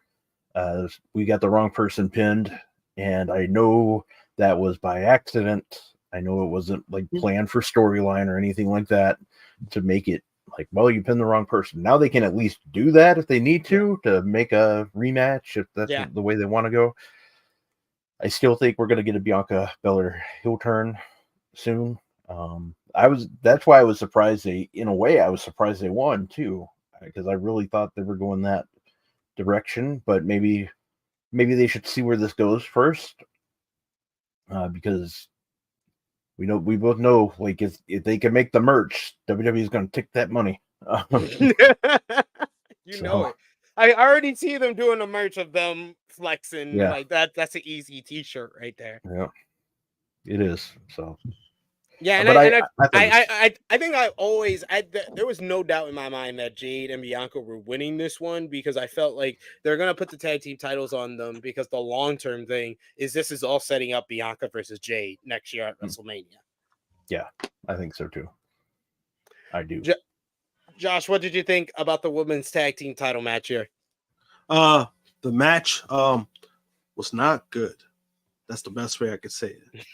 We got the wrong person pinned, and I know that was by accident. I know it wasn't like planned for storyline or anything like that to make it like, well, you pinned the wrong person. Now they can at least do that if they need to make a rematch if that's the way they want to go. I still think we're going to get a Bianca Belair heel turn soon. That's why I was surprised I was surprised they won too, because I really thought they were going that direction, but maybe they should see where this goes first, because we both know, like, if they can make the merch, WWE is going to take that money.
You know it. I already see them doing a merch of them flexing like that. That's an easy T-shirt right there.
Yeah, it is. So
yeah, I think there was no doubt in my mind that Jade and Bianca were winning this one, because I felt like they're gonna put the tag team titles on them, because the long-term thing is this is all setting up Bianca versus Jade next year at WrestleMania.
Yeah, I think so too. I do.
Josh, what did you think about the women's tag team title match here?
The match was not good. That's the best way I could say it.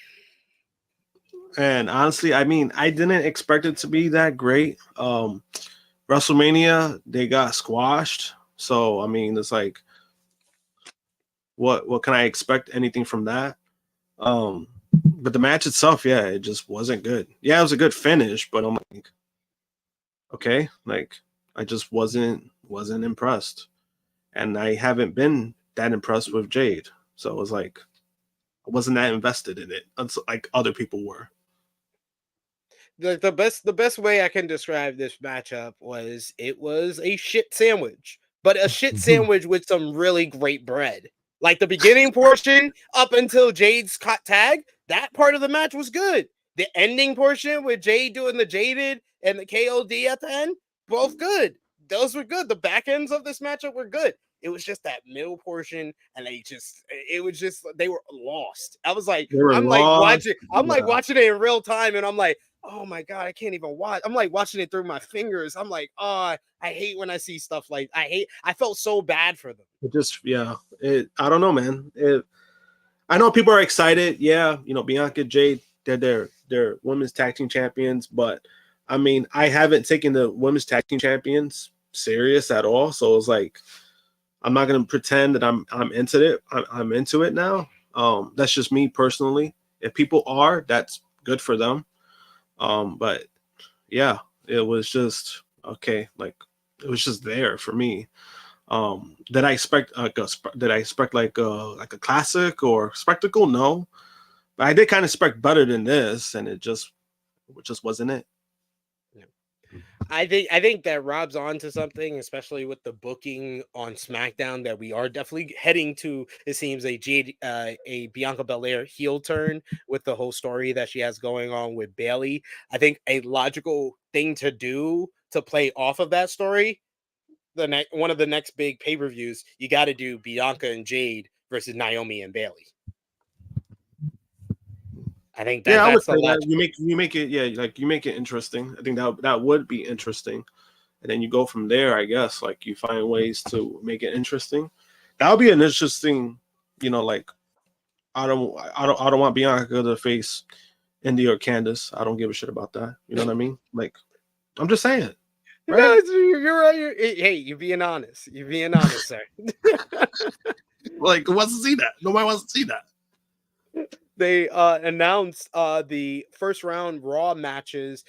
And honestly, I mean, I didn't expect it to be that great. WrestleMania, they got squashed. So, I mean, it's like, what can I expect anything from that? But the match itself, it just wasn't good. Yeah, it was a good finish, but I'm like, okay, like, I just wasn't impressed. And I haven't been that impressed with Jade. So it was like, I wasn't that invested in it, like other people were.
The best way I can describe this matchup was it was a shit sandwich, but a shit sandwich with some really great bread. Like the beginning portion up until Jade's tag, that part of the match was good. The ending portion with Jade doing the Jaded and the KOD at the end, both good. Those were good. The back ends of this matchup were good. It was just that middle portion, and they were lost. I was like,
They were
I'm
lost.
like watching it in real time, and I'm like, oh my God, I can't even watch. I'm like watching it through my fingers. I'm like, oh, I hate when I see stuff like I felt so bad for them.
I don't know, man. I know people are excited. Yeah, Bianca, Jade, they're women's tag team champions, but I mean, I haven't taken the women's tag team champions serious at all. So it's like, I'm not gonna pretend that I'm into it. I'm into it now. That's just me personally. If people are, that's good for them. But yeah, it was just okay. Like, it was just there for me. Did I expect like a classic or spectacle? No, but I did kind of expect better than this, and it just wasn't it.
I think that Rob's on to something, especially with the booking on SmackDown, that we are definitely heading to, it seems, a Bianca Belair heel turn with the whole story that she has going on with Bayley. I think a logical thing to do to play off of that story, one of the next big pay-per-views, you got to do Bianca and Jade versus Naomi and Bayley. I think that
I would
that's
say
the
that
logic.
you make it interesting. I think that would be interesting, and then you go from there. I guess like you find ways to make it interesting. That would be an interesting, like I don't want Bianca to face Indy or Candice. I don't give a shit about that. You know what I mean? Like, I'm just saying, right?
No, you're right. Hey, you're being honest. You're being honest, sir.
Like, who wants to see that? Nobody wants to see that.
They announced the first round Raw matches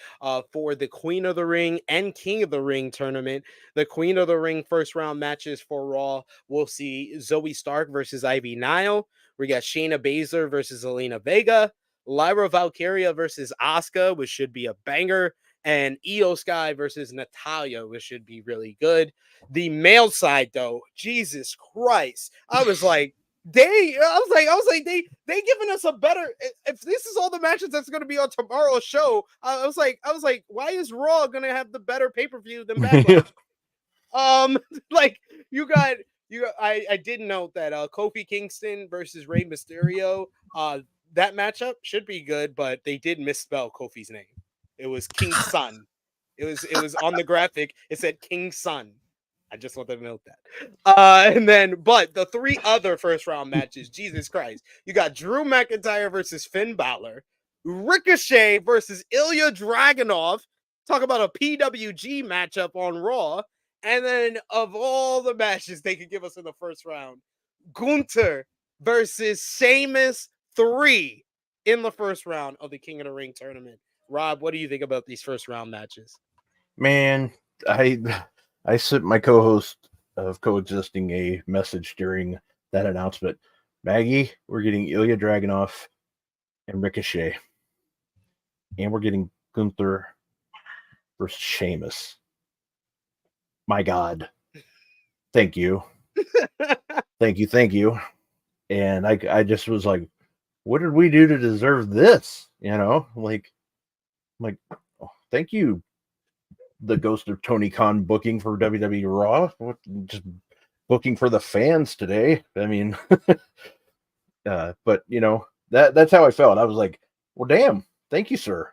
for the Queen of the Ring and King of the Ring tournament. The Queen of the Ring first round matches for Raw, we'll see Zoe Stark versus Ivy Nile. We got Shayna Baszler versus Zelina Vega. Lyra Valkyria versus Asuka, which should be a banger. And Io Sky versus Natalia, which should be really good. The male side, though, Jesus Christ. I was like, they giving us a better. If this is all the matches that's going to be on tomorrow's show, I was like, why is Raw going to have the better pay-per-view than Backlash? Like I did note that Kofi Kingston versus Rey Mysterio, that matchup should be good, but they did misspell Kofi's name. It was King's son. It was on the graphic. It said King's son. I just want to note that. But the three other first round matches, Jesus Christ. You got Drew McIntyre versus Finn Balor, Ricochet versus Ilya Dragunov. Talk about a PWG matchup on Raw. And then of all the matches they could give us in the first round, Gunther versus Sheamus 3 in the first round of the King of the Ring tournament. Rob, what do you think about these first round matches?
Man, I sent my co-host of Coexisting a message during that announcement. Maggie, we're getting Ilya Dragunov and Ricochet. And we're getting Gunther versus Sheamus. My God. Thank you. Thank you. And I just was like, what did we do to deserve this? Like, oh, thank you, the ghost of Tony Khan booking for WWE Raw. Just booking for the fans today. I mean, but that's how I felt. I was like, well, damn, thank you, sir.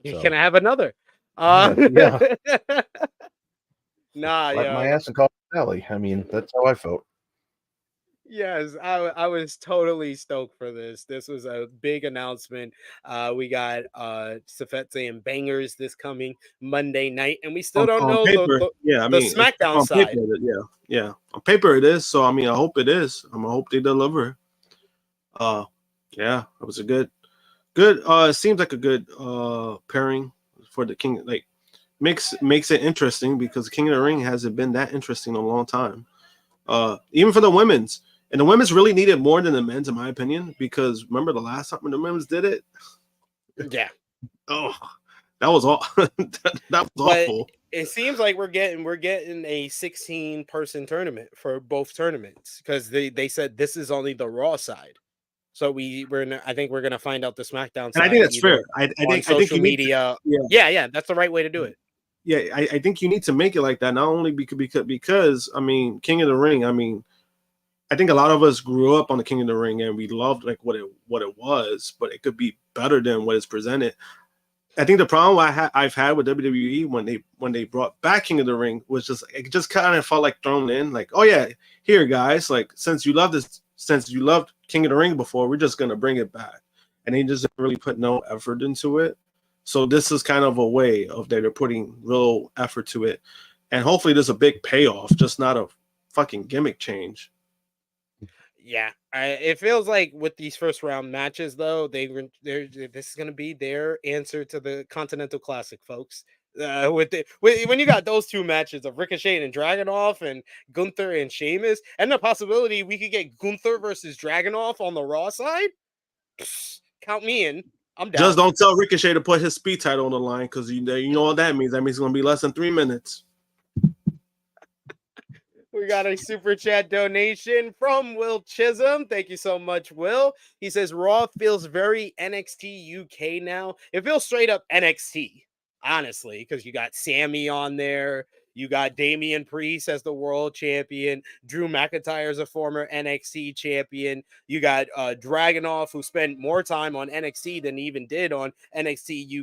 You can have another.
Yeah.
Nah,
Slap my ass and call it Sally. I mean, that's how I felt.
Yes, I was totally stoked for this. This was a big announcement. We got Safete and Bangers this coming Monday night, and we still don't know the SmackDown side.
Paper, on paper it is. So I mean, I hope it is. I hope they deliver. Yeah, it was a good. It seems like a good pairing for the King. Like makes it interesting because the King of the Ring hasn't been that interesting in a long time. Even for the women's. And the women's really needed more than the men's, in my opinion, because remember the last time when the women's did it?
Yeah.
Oh, That was all. That was
But
awful.
it seems like we're getting a 16-person tournament for both tournaments because they said this is only the Raw side. So I think we're gonna find out the SmackDown
And I
side
think that's
either
fair. I
on
think
social
you need to,
media. Yeah, that's the right way to do it.
yeah, I think you need to make it like that. Not only because I mean, King of the Ring. I mean, I think a lot of us grew up on the King of the Ring and we loved like what it was, but it could be better than what is presented. I think the problem I've had with WWE when they brought back King of the Ring was just it just kind of felt like thrown in, like, oh yeah, here guys, like since you loved King of the Ring before, we're just gonna bring it back, and they just really put no effort into it. So this is kind of a way of that they're putting real effort to it, and hopefully there's a big payoff, just not a fucking gimmick change.
Yeah, it feels like with these first round matches, though, this is going to be their answer to the Continental Classic, folks. When you got those two matches of Ricochet and Dragunov and Gunther and Sheamus, and the possibility we could get Gunther versus Dragunov on the Raw side, count me in. I'm down.
Just don't tell Ricochet to put his speed title on the line because you know what that means. That means it's going to be less than 3 minutes.
We got a super chat donation from Will Chisholm. Thank you so much, Will. He says Raw feels very NXT UK now. It feels straight up NXT, honestly, because you got Sammy on there. You got Damian Priest as the world champion. Drew McIntyre is a former NXT champion. You got Dragunov, who spent more time on NXT than he even did on NXT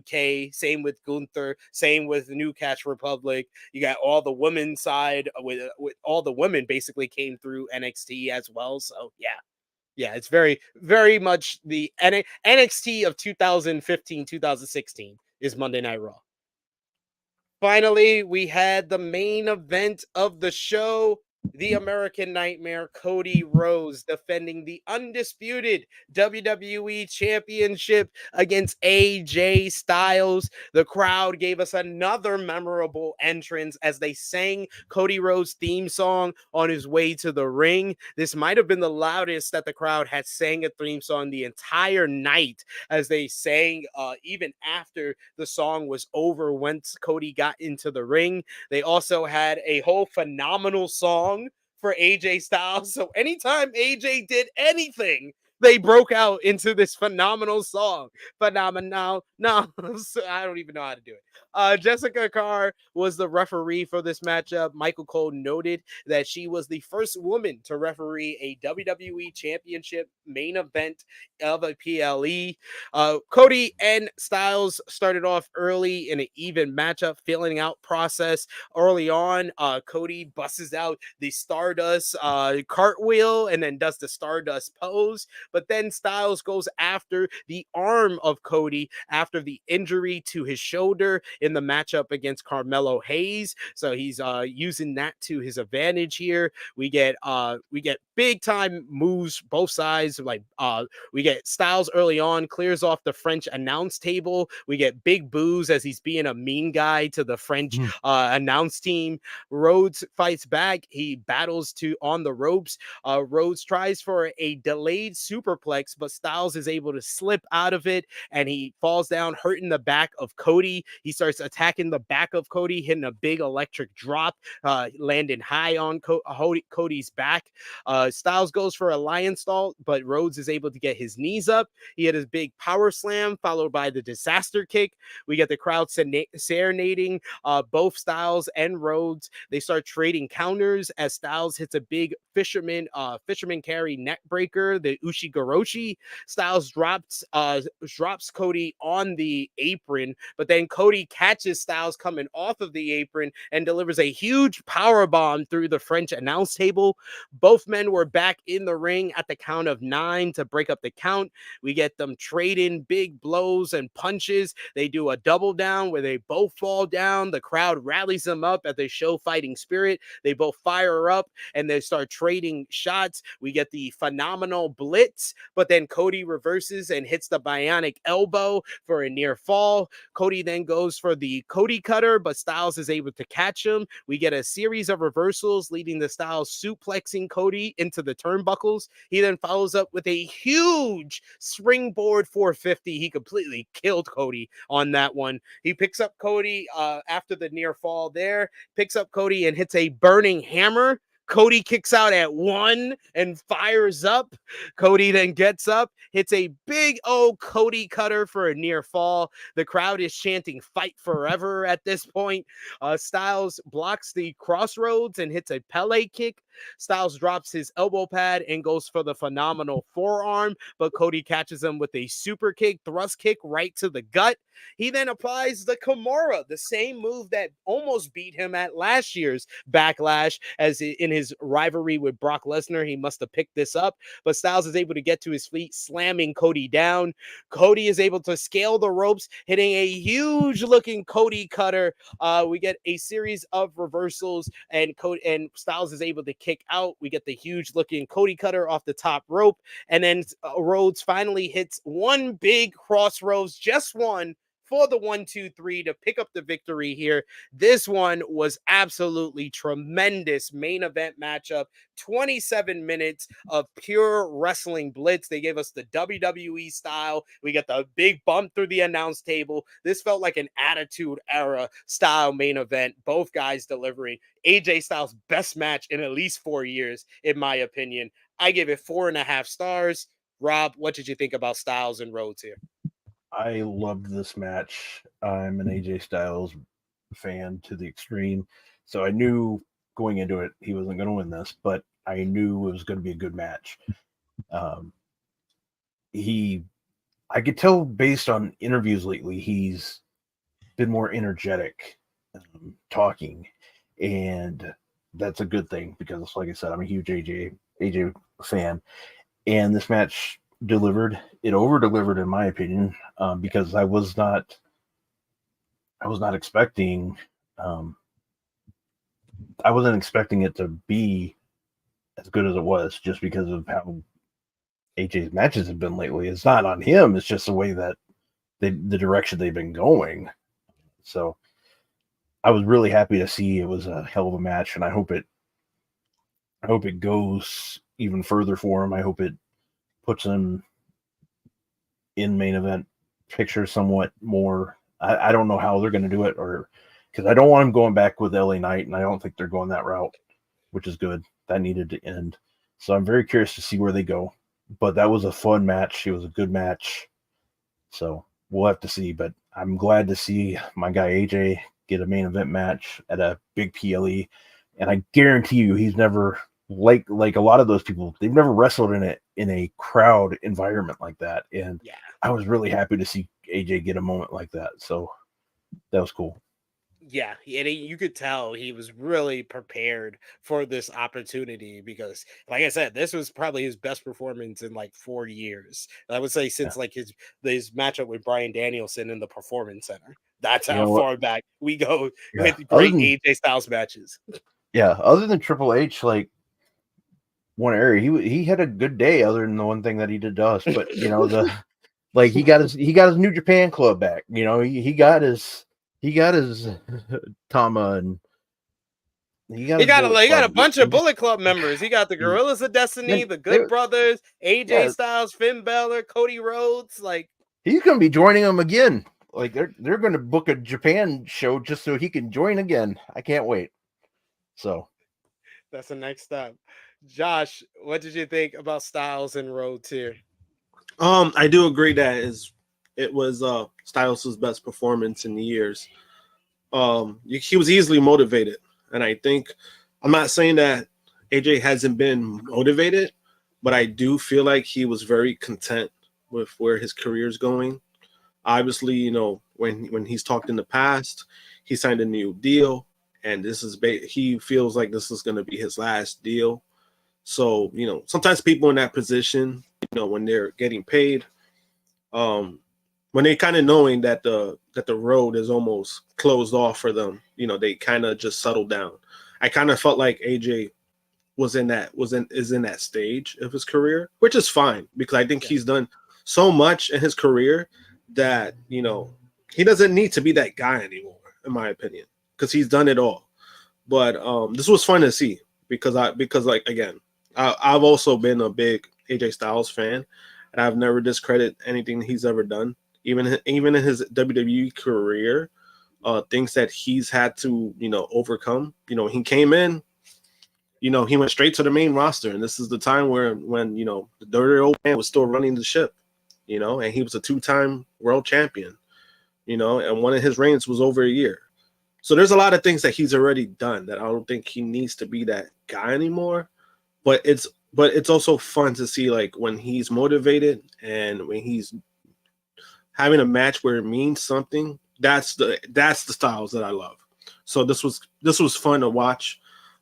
UK. Same with Gunther. Same with New Catch Republic. You got all the women's side with all the women basically came through NXT as well. So yeah, it's very, very much the NXT of 2015, 2016 is Monday Night Raw. Finally, we had the main event of the show. The American Nightmare, Cody Rhodes, defending the undisputed WWE Championship against AJ Styles. The crowd gave us another memorable entrance as they sang Cody Rhodes' theme song on his way to the ring. This might have been the loudest that the crowd had sang a theme song the entire night as they sang even after the song was over once Cody got into the ring. They also had a whole phenomenal song for AJ Styles. So anytime AJ did anything, they broke out into this phenomenal song. Phenomenal. No, I don't even know how to do it. Jessica Carr was the referee for this matchup. Michael Cole noted that she was the first woman to referee a WWE Championship main event of a PLE. Cody and Styles started off early in an even matchup filling out process. Early on, Cody busts out the Stardust cartwheel and then does the Stardust pose. But then Styles goes after the arm of Cody after the injury to his shoulder in the matchup against Carmelo Hayes. So he's using that to his advantage here. We get big time moves both sides. Like we get Styles early on clears off the French announce table. We get big boos as he's being a mean guy to the French announce team. Rhodes fights back. He battles on the ropes. Rhodes tries for a delayed superplex, but Styles is able to slip out of it and he falls down, hurting the back of Cody. He starts attacking the back of Cody, hitting a big electric drop, landing high on Cody's back. Styles goes for a lion stall, but Rhodes is able to get his knees up. He had his big power slam followed by the disaster kick. We get the crowd serenading both Styles and Rhodes. They start trading counters as Styles hits a big fisherman carry neck breaker, the Ushigoroshi. Styles drops Cody on the apron, but then Cody catches Styles coming off of the apron and delivers a huge power bomb through the French announce table. Both men were back in the ring at the count of 9 to break up the count. We get them trading big blows and punches. They do a double down where they both fall down. The crowd rallies them up as they show fighting spirit. They both fire up and they start trading shots. We get the phenomenal blitz, but then Cody reverses and hits the bionic elbow for a near fall. Cody then goes for the Cody cutter, but Styles is able to catch him. We get a series of reversals, leading to Styles suplexing Cody into the turnbuckles. He then follows up with a huge springboard 450. He completely killed Cody on that one. He picks up Cody after the near fall there, picks up Cody and hits a burning hammer. Cody kicks out at 1 and fires up. Cody then gets up, hits a big Cody cutter for a near fall. The crowd is chanting "Fight Forever" at this point. Styles blocks the crossroads and hits a Pele kick. Styles drops his elbow pad and goes for the phenomenal forearm, but Cody catches him with a super kick, thrust kick right to the gut. He then applies the Kimura, the same move that almost beat him at last year's Backlash, as in his rivalry with Brock Lesnar. He must have picked this up, but Styles is able to get to his feet, slamming Cody down. Cody is able to scale the ropes, hitting a huge looking Cody cutter. We get a series of reversals, and Styles is able to kick out. We get the huge looking Cody cutter off the top rope, and then Rhodes finally hits one big crossroads, just one, for the 1-2-3 to pick up the victory here. This one was absolutely tremendous main event matchup. 27 minutes of pure wrestling blitz. They gave us the WWE style. We got the big bump through the announce table. This felt like an Attitude Era style main event. Both guys delivering. AJ Styles' best match in at least 4 years, in my opinion. I give it 4.5 stars. Rob, what did you think about Styles and Rhodes here?
I loved this match. I'm an AJ Styles fan to the extreme. So I knew going into it he wasn't going to win this, but I knew it was going to be a good match. I could tell based on interviews lately, he's been more energetic talking, and that's a good thing because, like I said, I'm a huge AJ fan, and this match delivered. It over-delivered, in my opinion, because I was not expecting. I wasn't expecting it to be as good as it was, just because of how AJ's matches have been lately. It's not on him; it's just the way that the direction they've been going. So I was really happy to see it was a hell of a match, and I hope it goes even further for him. I hope it puts him in main event picture somewhat more. I don't know how they're going to do it, or because I don't want him going back with LA Knight, and I don't think they're going that route, which is good. That needed to end. So I'm very curious to see where they go. But that was a fun match. It was a good match. So we'll have to see. But I'm glad to see my guy AJ get a main event match at a big PLE. And I guarantee you he's never, like a lot of those people, they've never wrestled in a crowd environment like that. And
Yeah.
I was really happy to see AJ get a moment like that. So that was cool.
Yeah, and you could tell he was really prepared for this opportunity because, like I said, this was probably his best performance in like 4 years. I would say since like his matchup with Bryan Danielson in the Performance Center. That's how far back we go with great AJ Styles matches.
Yeah, other than Triple H, like one area, he had a good day. Other than the one thing that he did to us, but you know he got his New Japan Club back. You know he got his Tama, and he got
a bunch of Bullet Club members. He got the Gorillas of Destiny, the Good Brothers, AJ Styles, Finn Balor, Cody Rhodes. Like
he's gonna be joining them again. Like they're gonna book a Japan show just so he can join again. I can't wait. So
that's the next step. Josh, what did you think about Styles and Rhodes here?
I do agree that it was Styles' best performance in years. He was easily motivated, and I think I'm not saying that AJ hasn't been motivated, but I do feel like he was very content with where his career is going. Obviously, you know, when he's talked in the past, he signed a new deal, and he feels like this is going to be his last deal. So, you know, sometimes people in that position, you know, when they're getting paid, when they kind of knowing that the road is almost closed off for them, you know, they kind of just settle down. I kind of felt like AJ is in that stage of his career, which is fine because I think he's done so much in his career that, you know, he doesn't need to be that guy anymore, in my opinion, because he's done it all. But this was fun to see because like again, I've also been a big AJ Styles fan, and I've never discredited anything he's ever done, even in his WWE career. Things that he's had to, you know, overcome. You know, he came in, you know, he went straight to the main roster, and this is the time when you know, the dirty old man was still running the ship, you know, and he was a 2-time world champion, you know, and one of his reigns was over a year. So there's a lot of things that he's already done that I don't think he needs to be that guy anymore. But it's also fun to see, like, when he's motivated and when he's having a match where it means something. That's the styles that I love. So this was fun to watch.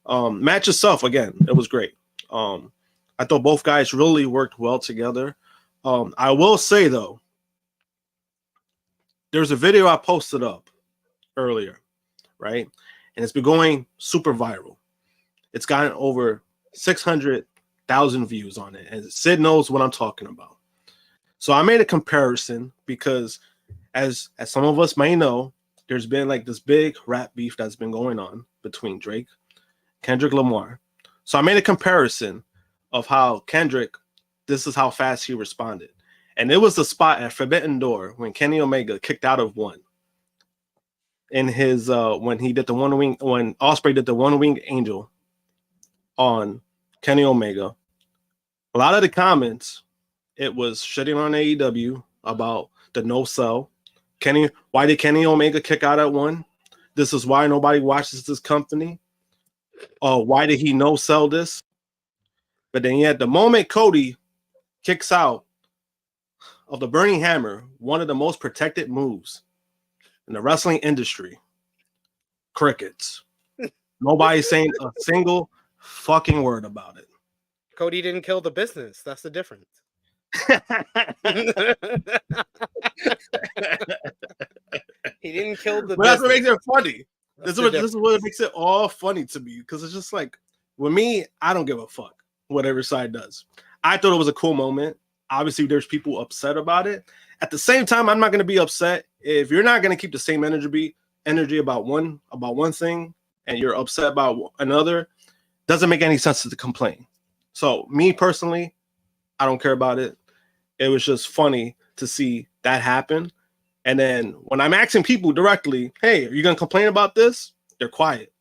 Match itself, again, it was great. I thought both guys really worked well together. I will say though, there's a video I posted up earlier, right? And it's been going super viral. It's gotten over 600,000 views on it, and Sid knows what I'm talking about. So I made a comparison because, as some of us may know, there's been like this big rap beef that's been going on between Drake, Kendrick Lamar. So I made a comparison of how Kendrick, this is how fast he responded. And it was the spot at Forbidden Door when Kenny Omega kicked out of one. In his when he did the when Ospreay did the one wing angel on Kenny Omega. A lot of the comments, it was shitting on AEW about the no sell. Why did Kenny Omega kick out at one? This is why nobody watches this company. Why did he no sell this? But then yet the moment Cody kicks out of the Burning Hammer, one of the most protected moves in the wrestling industry, crickets. Nobody's saying a single fucking word about it.
Cody didn't kill the business. That's the difference. He didn't kill the business.
That's what makes it funny. This is what makes it all funny to me, because it's just like, with me, I don't give a fuck whatever side does. I thought it was a cool moment. Obviously, there's people upset about it. At the same time, I'm not going to be upset if you're not going to keep the same energy about one thing and you're upset about another. Doesn't make any sense to complain. So me personally, I don't care about it. It was just funny to see that happen. And then when I'm asking people directly, hey, are you going to complain about this? They're quiet.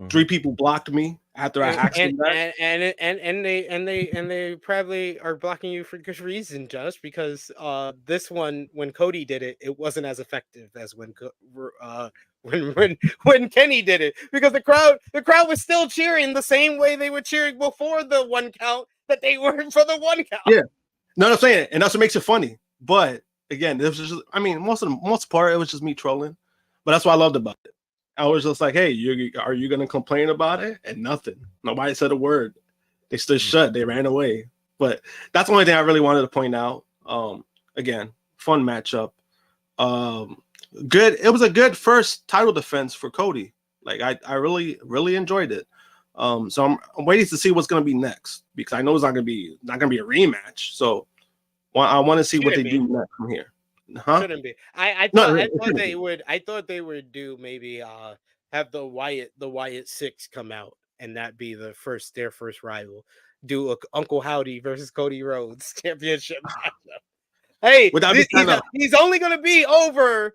Mm-hmm. 3 people blocked me after I asked them that.
And they probably are blocking you for good reason, Josh, because this one, when Cody did it, it wasn't as effective as when Kenny did it, because the crowd was still cheering the same way they were cheering before the 1 count that they were for the 1 count.
Yeah, no, I'm saying, and that's what makes it funny. But again, it was just, I mean, most part, it was just me trolling. But that's what I loved about it. I was just like, hey, are you going to complain about it? And nothing. Nobody said a word. They stood shut. They ran away. But that's the only thing I really wanted to point out. Again, fun matchup. Good. It was a good first title defense for Cody. Like, I really, really enjoyed it. So I'm waiting to see what's going to be next, because I know it's not going to be a rematch. So I want to see what they do next from here. Huh?
Shouldn't be. I thought they would do maybe have the Wyatt 6 come out, and that be their first rival. Do a Uncle Howdy versus Cody Rhodes championship matchup. Hey, he's only going to be over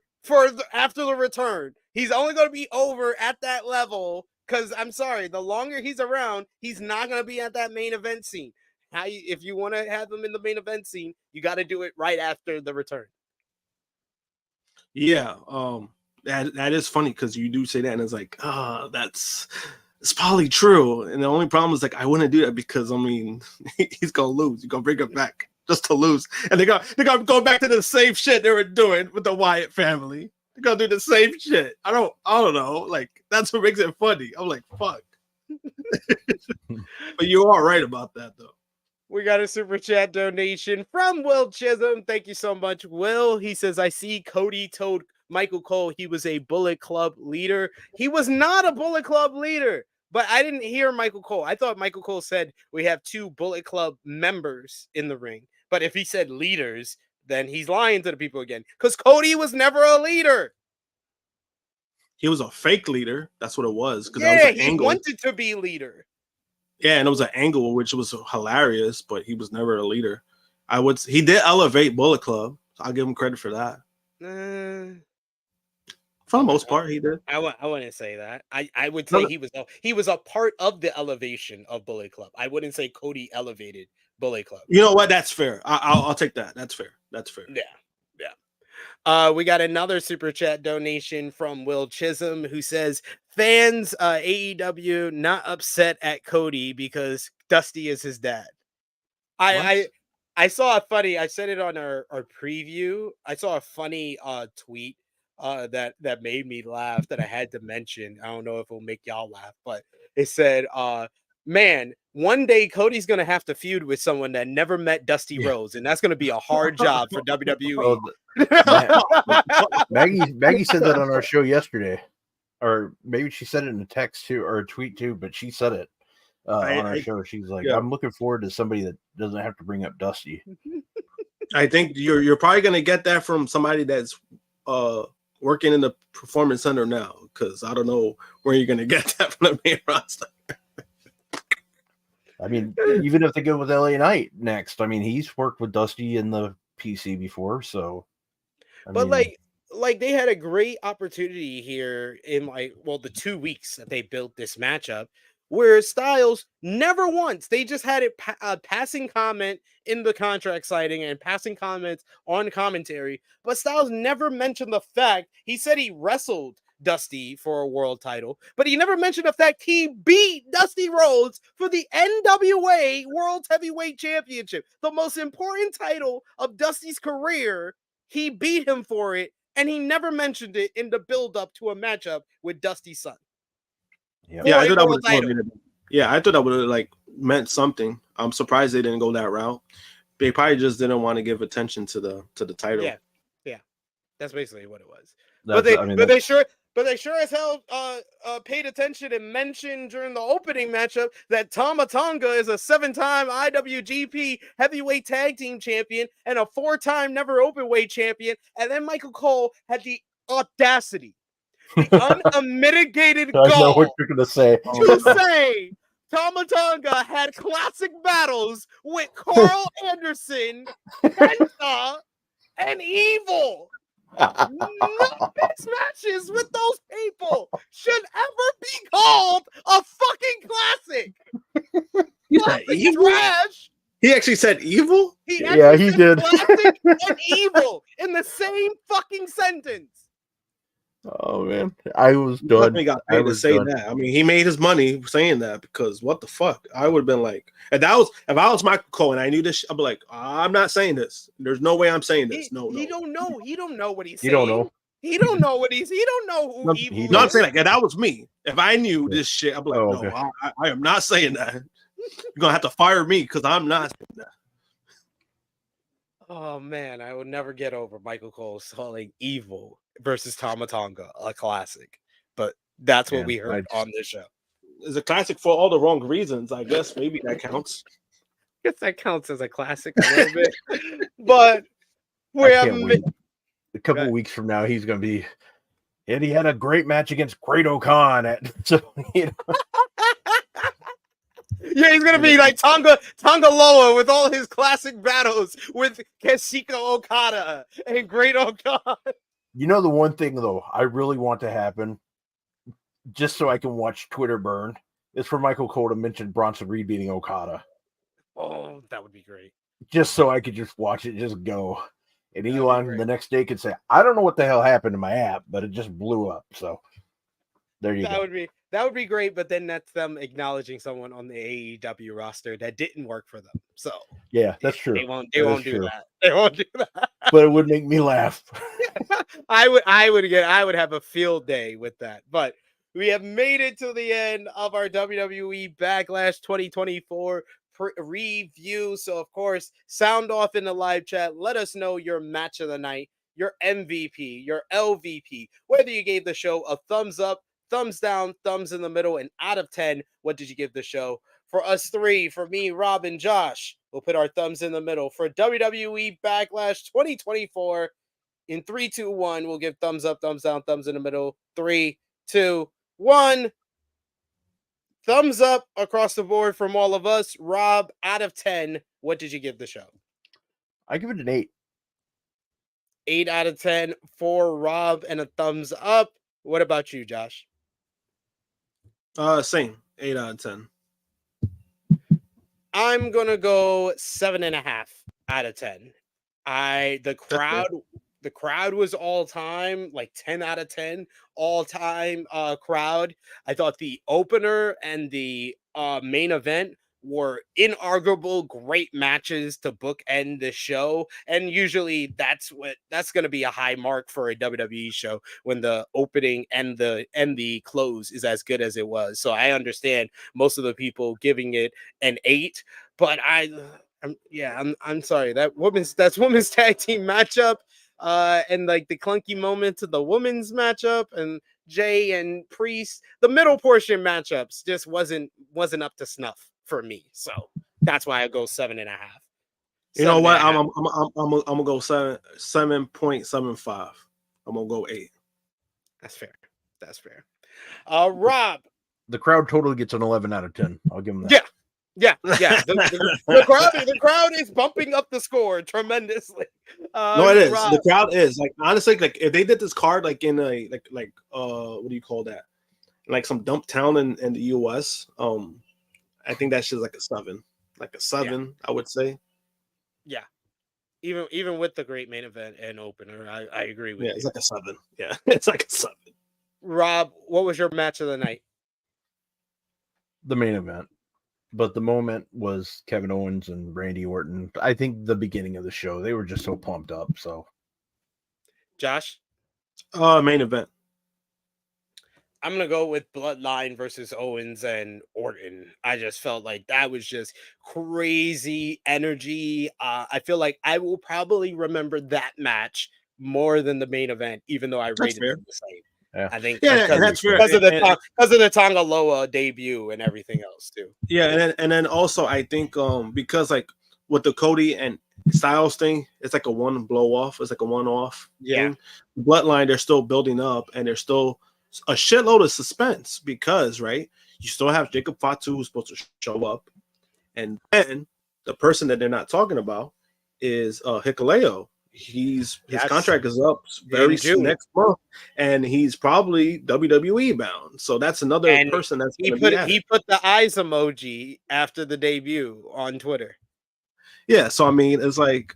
after the return. He's only going to be over at that level, because I'm sorry, the longer he's around, he's not going to be at that main event scene. If you want to have him in the main event scene, you got to do it right after the return.
Yeah, that is funny, because you do say that, and it's like, it's probably true. And the only problem is, like, I wouldn't do that, because I mean, he's gonna lose. You're gonna bring him back just to lose, and they're gonna go back to the same shit they were doing with the Wyatt family. They're gonna do the same shit. I don't know. Like, that's what makes it funny. I'm like, fuck. But you are right about that, though.
We got a super chat donation from Will Chisholm. Thank you so much, Will. He says, I see Cody told Michael Cole he was a Bullet Club leader. He was not a Bullet Club leader. But I didn't hear Michael Cole. I thought Michael Cole said we have 2 Bullet Club members in the ring. But if he said leaders, then he's lying to the people again. Because Cody was never a leader.
He was a fake leader. That's what it was. Because
Yeah,
that was an
he
angle.
wanted to be leader.
Yeah, and it was an angle which was hilarious, but he was never a leader. He did elevate Bullet Club. So I'll give him credit for that. For the most part, he did.
I wouldn't say that. I would say he was a part of the elevation of Bullet Club. I wouldn't say Cody elevated Bullet Club.
You know what? That's fair. I'll take that. That's fair.
Yeah. We got another super chat donation from Will Chisholm who says fans AEW not upset at Cody because Dusty is his dad. I saw a funny. I said it on our preview. I saw a funny tweet that made me laugh that I had to mention. I don't know if it'll make y'all laugh, but it said, man, one day Cody's gonna have to feud with someone that never met Dusty Rhodes, and that's gonna be a hard job for WWE.
Maggie said that on our show yesterday, or maybe she said it in a text too, or a tweet too, but she said it on our show. She's like, I'm looking forward to somebody that doesn't have to bring up Dusty.
I think you're probably gonna get that from somebody that's working in the performance center now, because I don't know where you're gonna get that from the main roster.
I mean, even if they go with LA Knight next, I mean, he's worked with Dusty in the PC before, so.
Like they had a great opportunity here in the 2 weeks that they built this matchup, where Styles never once, they just had it passing comment in the contract citing and passing comments on commentary, but Styles never mentioned the fact, he said he wrestled Dusty for a world title, but he never mentioned the fact he beat Dusty Rhodes for the NWA World Heavyweight Championship, the most important title of Dusty's career. He beat him for it, and he never mentioned it in the build-up to a matchup with Dusty's son.
Yeah, I thought that would have meant something. I'm surprised they didn't go that route. They probably just didn't want to give attention to the title.
Yeah, that's basically what it was. But they sure as hell paid attention and mentioned during the opening matchup that Tanga is a 7-time IWGP Heavyweight Tag Team Champion and a 4-time Never Openweight Champion. And then Michael Cole had the audacity, the unmitigated
I know
gall
what you're gonna say.
to say Tanga had classic battles with Carl Anderson, Penta, and Evil. None of his matches with those people should ever be called a fucking classic. Classic trash.
He actually said Evil?
He did.
Classic and Evil in the same fucking sentence.
Oh man, I was done.
He got paid to say that. I mean, he made his money saying that, because what the fuck? I would have been like, if I was Michael Cole and I knew this, I'd be like, I'm not saying this. There's no way I'm saying this.
He don't know. He don't know what he's saying.
You don't know.
He don't know what he don't know who Evil is.
No, I'm saying, like, if that was me, if I knew this shit, I'd be like, no, I am not saying that. You're gonna have to fire me because I'm not saying that.
Oh man, I will never get over Michael Cole calling Evil versus Tanga a classic. But that's what we heard on this show.
It's a classic for all the wrong reasons. I guess maybe that counts.
I guess that counts as a classic a little bit. But
a couple of weeks from now, he's gonna be. And he had a great match against Great O'Khan
Yeah, he's gonna be like Tanga Loa with all his classic battles with Kazuchika Okada and Great O'Khan.
You know, the one thing though I really want to happen, just so I can watch Twitter burn, is for Michael Cole to mention Bronson Reed beating Okada.
Oh, that would be great.
Just so I could just watch it just go. And Elon the next day could say, I don't know what the hell happened to my app, but it just blew up. So there you go.
That would be great, but then that's them acknowledging someone on the AEW roster that didn't work for them. So
yeah, that's true.
They won't do that. They won't do that.
But it would make me laugh.
I would have a field day with that. But we have made it to the end of our WWE Backlash 2024 review. So of course, sound off in the live chat. Let us know your match of the night, your MVP, your LVP, whether you gave the show a thumbs up, thumbs down, thumbs in the middle, and out of 10, what did you give the show? For us three, for me, Rob, and Josh, we'll put our thumbs in the middle. For WWE Backlash 2024, in 3, 2, 1, we'll give thumbs up, thumbs down, thumbs in the middle. 3, 2, 1. Thumbs up across the board from all of us. Rob, out of 10, what did you give the show?
I give it an 8.
8 out of 10 for Rob and a thumbs up. What about you, Josh?
Same. 8 out of 10.
I'm gonna go 7.5 out of 10. The crowd was all time, like 10 out of 10 all time crowd. I thought the opener and the main event were inarguable great matches to bookend the show, and usually that's going to be a high mark for a WWE show when the opening and the close is as good as it was. So I understand most of the people giving it an 8, but I'm sorry, that's women's tag team matchup and like the clunky moments of the women's matchup and Jay and Priest, the middle portion matchups just wasn't up to snuff for me. So that's why I go 7.5.
You know what? I'm gonna go 7.75. I'm gonna go 8.
That's fair. Rob,
The crowd totally gets an 11 out of 10. I'll give them that.
Yeah. The crowd is bumping up the score tremendously.
No, it is.
Rob,
The crowd is like, honestly, like if they did this card like in a like what do you call that? Like some dump town in the US. I think that shit's like a 7. Like a 7, I would say.
Yeah. Even with the great main event and opener, I agree with you.
It's like a 7. Yeah, it's like a 7.
Rob, what was your match of the night?
The main event. But the moment was Kevin Owens and Randy Orton. I think the beginning of the show, they were just so pumped up. So,
Josh?
Main event.
I'm going to go with Bloodline versus Owens and Orton. I just felt like that was just crazy energy. I feel like I will probably remember that match more than the main event, even though I rated it the same.
yeah.
I think
that's fair.
because of the Tanga Loa debut and everything else too.
Yeah, and then also I think because like with the Cody and Styles thing, it's like a one blow off. It's like a one off.
Yeah.
Bloodline, they're still building up, and there's still a shitload of suspense because you still have Jacob Fatu who's supposed to show up, and then the person that they're not talking about is Hikuleo. His contract is up very soon next month, and he's probably WWE bound. So that's another person that's he put
the eyes emoji after the debut on Twitter.
Yeah, so I mean, it's like,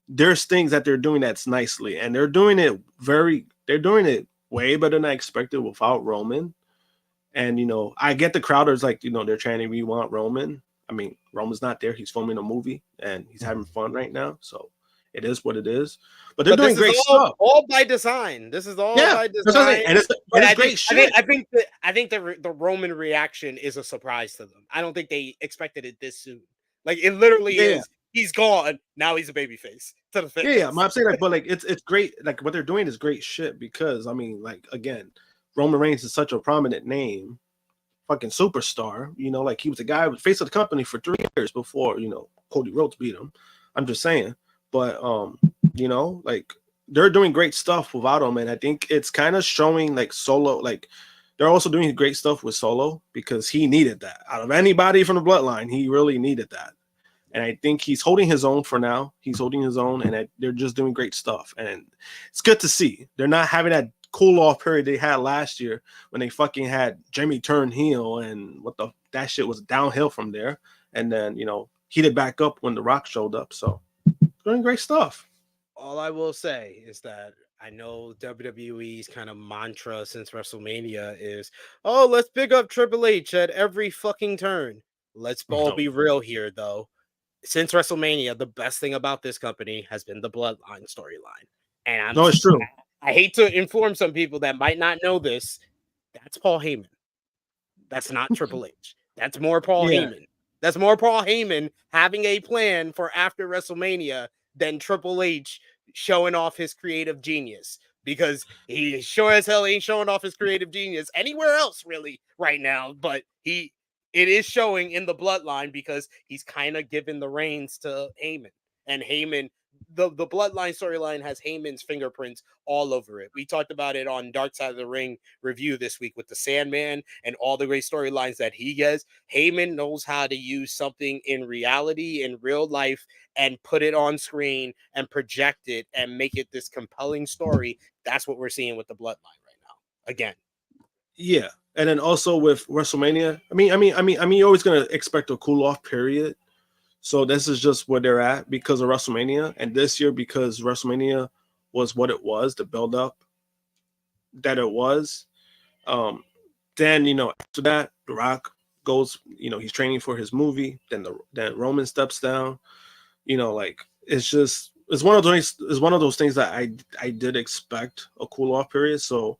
there's things that they're doing that's nicely, and they're doing it way better than I expected without Roman. And I get the crowders like, they're chanting, "We want Roman." I mean, Roman's not there; he's filming a movie and he's having fun right now. So it is what it is. But they're doing great stuff.
All by design. This is all by design.
And it's great shit.
I think the Roman reaction is a surprise to them. I don't think they expected it this soon. Like it literally is. He's gone. Now he's a babyface to the face.
Yeah. I'm saying but it's great. Like what they're doing is great shit because I mean, like again, Roman Reigns is such a prominent name, fucking superstar. Like he was the guy with face of the company for 3 years before Cody Rhodes beat him. I'm just saying. But like they're doing great stuff without him, and I think it's kind of showing like Solo. Like they're also doing great stuff with Solo because he needed that out of anybody from the Bloodline. He really needed that, and I think he's holding his own for now. He's holding his own, and they're just doing great stuff, and it's good to see. They're not having that cool off period they had last year when they fucking had Jamie turn heel, and that shit was downhill from there, and then heated back up when The Rock showed up. So. Doing great stuff.
All I will say is that I know WWE's kind of mantra since WrestleMania is, let's big up Triple H at every fucking turn. Let's all be real here, though. Since WrestleMania, the best thing about this company has been the Bloodline storyline. And
it's true.
I hate to inform some people that might not know this. That's Paul Heyman. That's not Triple H. That's more Paul Heyman. That's more Paul Heyman having a plan for after WrestleMania than Triple H showing off his creative genius. because he sure as hell ain't showing off his creative genius anywhere else really right now. But it is showing in the Bloodline because he's kind of given the reins to Heyman, and Heyman. The Bloodline storyline has Heyman's fingerprints all over it. We talked about it on Dark Side of the Ring review this week with the Sandman and all the great storylines that he gets. Heyman knows how to use something in reality, in real life, and put it on screen and project it and make it this compelling story. That's what we're seeing with the Bloodline right now. Again.
Yeah. And then also with WrestleMania, I mean, you're always gonna expect a cool off period. So this is just where they're at because of WrestleMania. And this year, because WrestleMania was what it was, the build-up that it was. Then, after that, The Rock goes, he's training for his movie. Then Roman steps down. It's one of those things that I did expect a cool-off period. So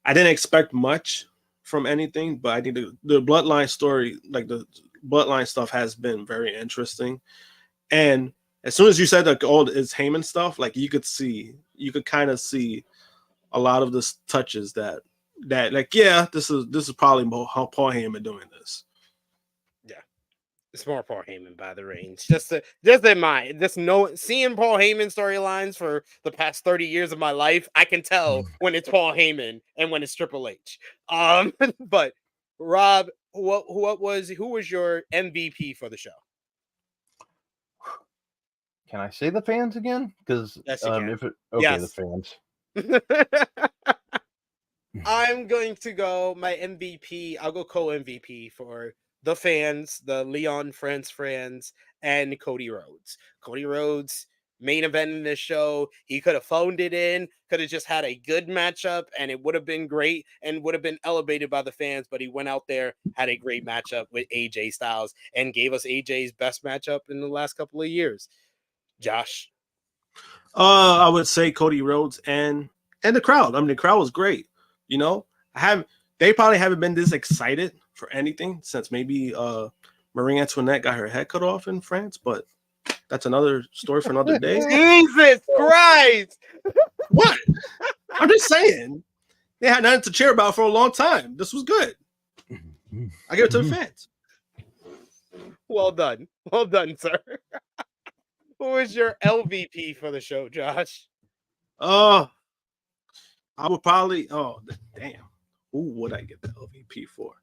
I didn't expect much from anything, but I think the Bloodline story, like the Bloodline stuff, has been very interesting. And as soon as you said that it's Heyman stuff, like you could kind of see a lot of the touches that like, yeah, this is probably how Paul Heyman doing this.
Yeah, it's more Paul Heyman by the reins. Just in mind, seeing Paul Heyman storylines for the past 30 years of my life, I can tell when it's Paul Heyman and when it's Triple H. But Rob, who was your MVP for the show?
Can I say the fans again? Because
yes, you can.
The fans.
I'm going to go my MVP. I'll go co-MVP for the fans, the Leon France, and Cody Rhodes. Cody Rhodes, main event in this show. He could have phoned it in, could have just had a good matchup, and it would have been great and would have been elevated by the fans. But he went out there, had a great matchup with AJ Styles, and gave us AJ's best matchup in the last couple of years. Josh?
I would say Cody Rhodes and the crowd. I mean, the crowd was great. They probably haven't been this excited for anything since maybe Marie Antoinette got her head cut off in France, but that's another story for another day.
Jesus Christ!
What? I'm just saying. They had nothing to cheer about for a long time. This was good. I give it to the fans.
Well done, sir. Who was your LVP for the show, Josh?
I would probably. Oh, damn. Who would I get the LVP for?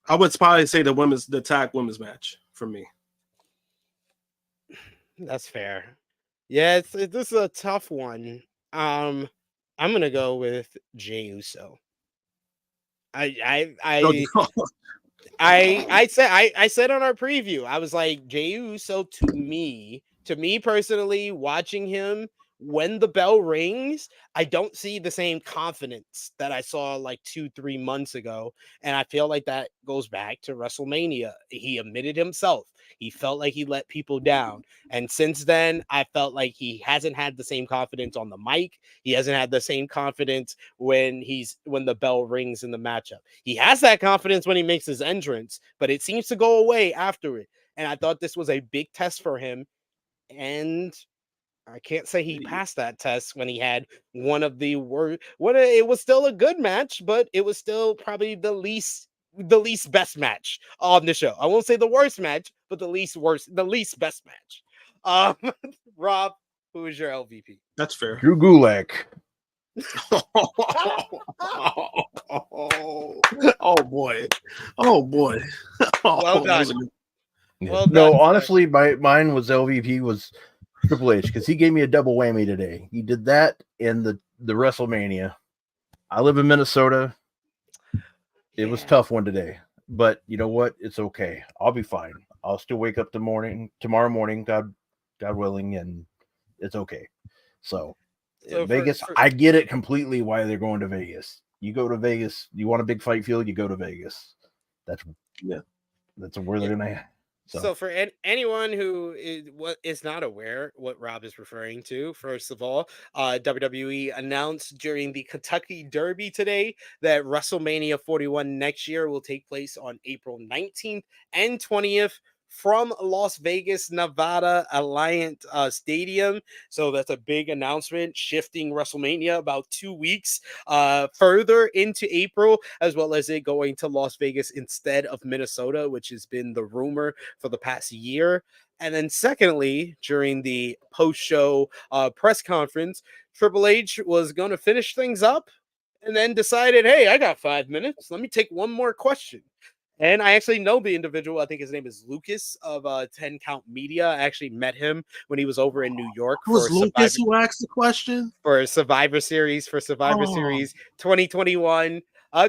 I would probably say the tag women's match for me.
That's fair. Yeah, this is a tough one. I'm gonna go with Jey Uso. I said on our preview, I was like, Jey Uso to me personally, watching him when the bell rings, I don't see the same confidence that I saw like 2-3 months ago. And I feel like that goes back to WrestleMania. He admitted himself. He felt like he let people down. And since then, I felt like he hasn't had the same confidence on the mic. He hasn't had the same confidence when the bell rings in the matchup. He has that confidence when he makes his entrance, but it seems to go away after it. And I thought this was a big test for him. And I can't say he passed that test when he had one of the worst. It was still a good match, but it was still probably the least best match on the show. I won't say the worst match, but the least best match. Rob, who is your LVP?
That's fair.
Drew Gulak.
Oh boy.
Well done.
Well done. No, honestly, mine was LVP was Triple H, because he gave me a double whammy today. He did that in the WrestleMania. I live in Minnesota. It was a tough one today, but you know what? It's okay. I'll be fine. I'll still wake up tomorrow morning, God willing, and it's okay. So Vegas, I get it completely why they're going to Vegas. You go to Vegas, you want a big fight field, you go to Vegas. That's where they're gonna.
So for anyone who is not aware what Rob is referring to, first of all, WWE announced during the Kentucky Derby today that WrestleMania 41 next year will take place on April 19th and 20th. from Las Vegas, Nevada Alliant Stadium. So that's a big announcement, shifting WrestleMania about 2 weeks further into April, as well as it going to Las Vegas instead of Minnesota, which has been the rumor for the past year. And then secondly, during the post-show press conference, Triple H was going to finish things up and then decided, hey, I got 5 minutes. Let me take one more question. And I actually know the individual. I think his name is Lucas of 10 Count Media. I actually met him when he was over in New York.
It was Lucas who asked the question?
For Survivor Series 2021.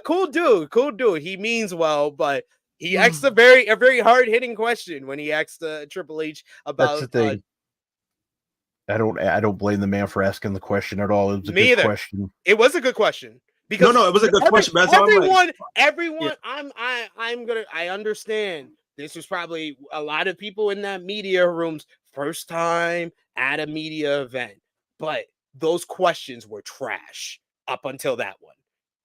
Cool dude. He means well, but he asked a very hard-hitting question when he asked Triple H about...
That's the thing. I don't blame the man for asking the question at all. It was a good question.
It was a good question. Because
no, it was a good question. But
everyone, I understand this was probably a lot of people in that media room's first time at a media event, but those questions were trash up until that one.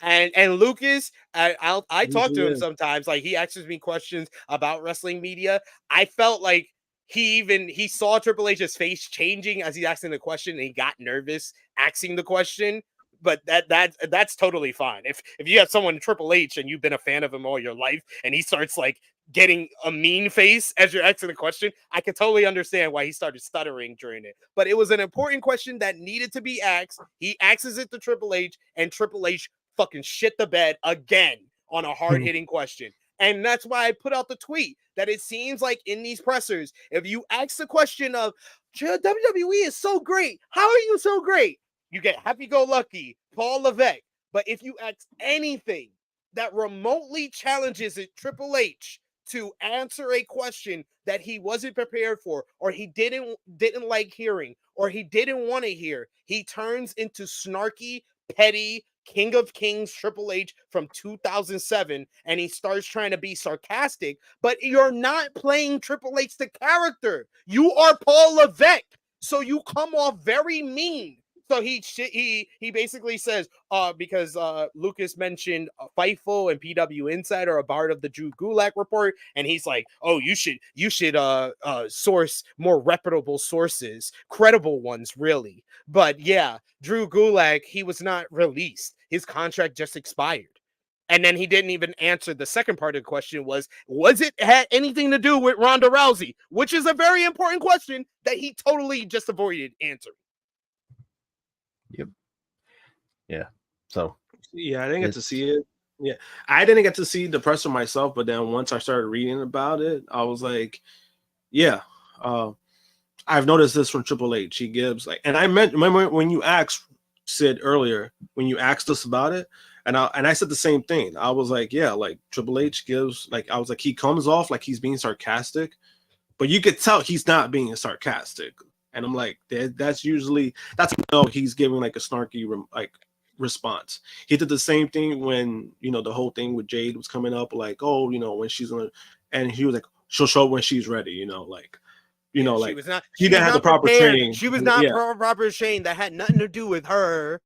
And Lucas, I talk to him sometimes. Like, he asks me questions about wrestling media. I felt like he saw Triple H's face changing as he's asking the question, and he got nervous asking the question. But that's totally fine. If you have someone Triple H and you've been a fan of him all your life, and he starts like getting a mean face as you're asking the question, I can totally understand why he started stuttering during it. But it was an important question that needed to be asked. He asks it to Triple H, and Triple H fucking shit the bed again on a hard-hitting question. And that's why I put out the tweet that it seems like in these pressers, if you ask the question of WWE is so great, how are you so great? You get happy-go-lucky, Paul Levesque. But if you ask anything that remotely challenges it, Triple H, to answer a question that he wasn't prepared for, or he didn't like hearing, or he didn't want to hear, he turns into snarky, petty, King of Kings Triple H from 2007, and he starts trying to be sarcastic. But you're not playing Triple H the character. You are Paul Levesque, so you come off very mean. So he basically says, because Lucas mentioned Fightful and PW Insider are part of the Drew Gulak report, and he's like, oh, you should source more reputable sources, credible ones, really. But yeah, Drew Gulak, he was not released. His contract just expired. And then he didn't even answer the second part of the question was it had anything to do with Ronda Rousey, which is a very important question that he totally just avoided answering.
Yep. Yeah. So.
Yeah, I didn't get to see it. Yeah, I didn't get to see the presser myself, but then once I started reading about it, I was like, yeah, I've noticed this from Triple H. He gives like, and I remember when you said earlier, when you asked us about it, and I said the same thing. I was like, yeah, like Triple H gives, like, I was like, he comes off like he's being sarcastic, but you could tell he's not being sarcastic. And I'm like, that's he's giving like a snarky response. He did the same thing when, the whole thing with Jade was coming up, like, oh, when she's gonna, and he was like, she'll show when she's ready, she didn't have the proper training.
She was not proper training. That had nothing to do with her.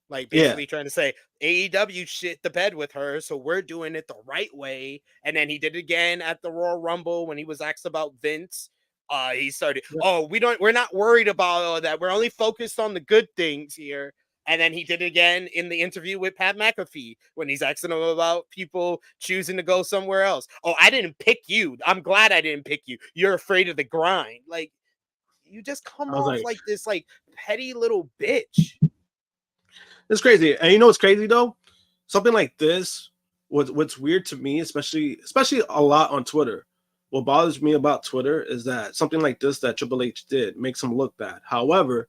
Like, basically trying to say AEW shit the bed with her, so we're doing it the right way. And then he did it again at the Royal Rumble when he was asked about Vince. He started, we're not worried about all that. We're only focused on the good things here. And then he did it again in the interview with Pat McAfee when he's asking him about people choosing to go somewhere else. Oh, I didn't pick you. I'm glad I didn't pick you. You're afraid of the grind. Like, you just come off like this, like, petty little bitch.
It's crazy. And you know what's crazy though? Something like this, what's weird to me, especially a lot on Twitter. What bothers me about Twitter is that something like this that Triple H did makes him look bad. However,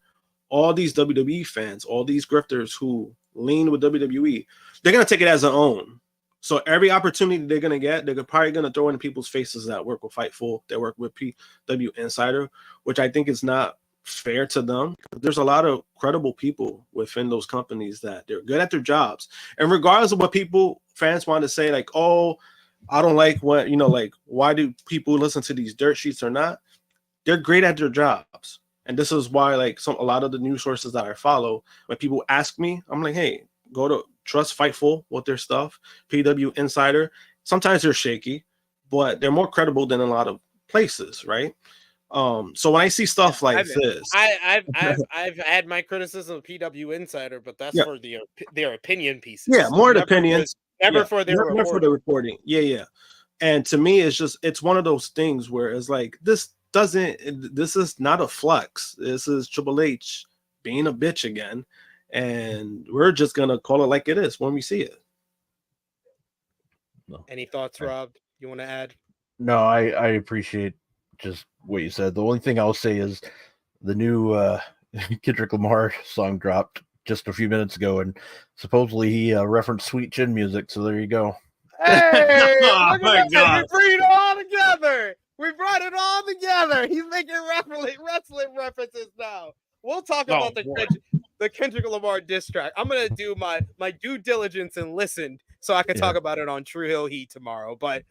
all these WWE fans, all these grifters who lean with WWE, they're going to take it as their own. So every opportunity they're going to get, they're probably going to throw in people's faces that work with Fightful, that work with PW Insider, which I think is not fair to them. There's a lot of credible people within those companies that they're good at their jobs. And regardless of what fans want to say, like, oh, I don't like what, like, why do people listen to these dirt sheets or not? They're great at their jobs. And this is why, like, a lot of the news sources that I follow, when people ask me, I'm like, hey, go to Trust Fightful with their stuff, PW Insider. Sometimes they're shaky, but they're more credible than a lot of places, right? So when I see stuff like this,
I've had my criticism of PW Insider, but that's for their opinion pieces.
Yeah, more opinions.
Never for their
never for the reporting. Yeah. And to me, it's one of those things where it's like this is not a flex. This is Triple H being a bitch again, and we're just gonna call it like it is when we see it.
No.
Any thoughts, Rob? You want to add?
No, I appreciate just what you said. The only thing I'll say is the new Kendrick Lamar song dropped just a few minutes ago, and supposedly he referenced Sweet Chin music. So there you go.
Hey,
Oh,
look
my
at that.
God.
We bring it all together. We brought it all together. He's making wrestling references now. We'll talk about the Kendrick Lamar diss track. I'm gonna do my due diligence and listen so I can talk about it on Tru Heel Heat tomorrow. But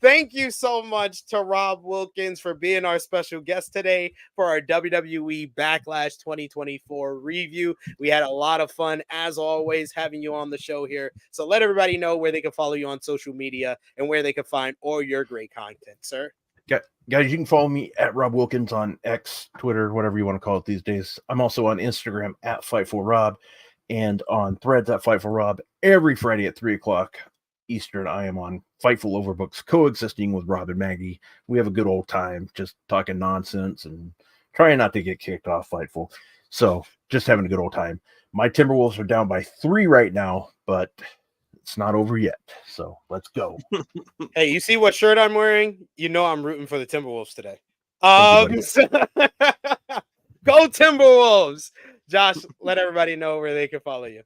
thank you so much to Rob Wilkins for being our special guest today for our WWE Backlash 2024 review. We had a lot of fun, as always, having you on the show here. So let everybody know where they can follow you on social media and where they can find all your great content, sir.
Guys, you can follow me at Rob Wilkins on X, Twitter, whatever you want to call it these days. I'm also on Instagram at FightfulRob and on Threads at FightfulRob. Every Friday at 3 o'clock Eastern, I am on Fightful Overbooks, coexisting with Rob and Maggie. We have a good old time just talking nonsense and trying not to get kicked off Fightful. So just having a good old time. My Timberwolves are down by 3 right now, but it's not over yet. So let's go.
Hey, you see what shirt I'm wearing? You know I'm rooting for the Timberwolves today. Go Timberwolves! Josh, let everybody know where they can follow you.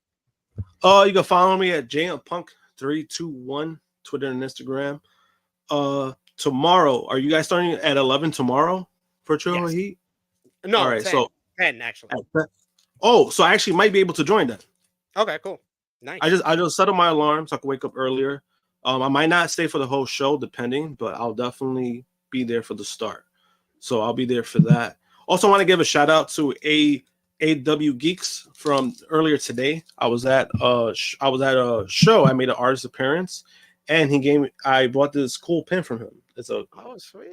You can follow me at JMPunk321, Twitter and Instagram. Tomorrow, are you guys starting at 11 tomorrow for Tru Heel Heat?
No,
all right,
10,
so
10 actually.
So I actually might be able to join that.
Okay, cool. Nice.
I just set up my alarm so I can wake up earlier. I might not stay for the whole show, depending, but I'll definitely be there for the start. So I'll be there for that. Also, I want to give a shout out to AW Geeks from earlier today. I was at a show. I made an artist appearance, and I bought this cool pin from him. It's a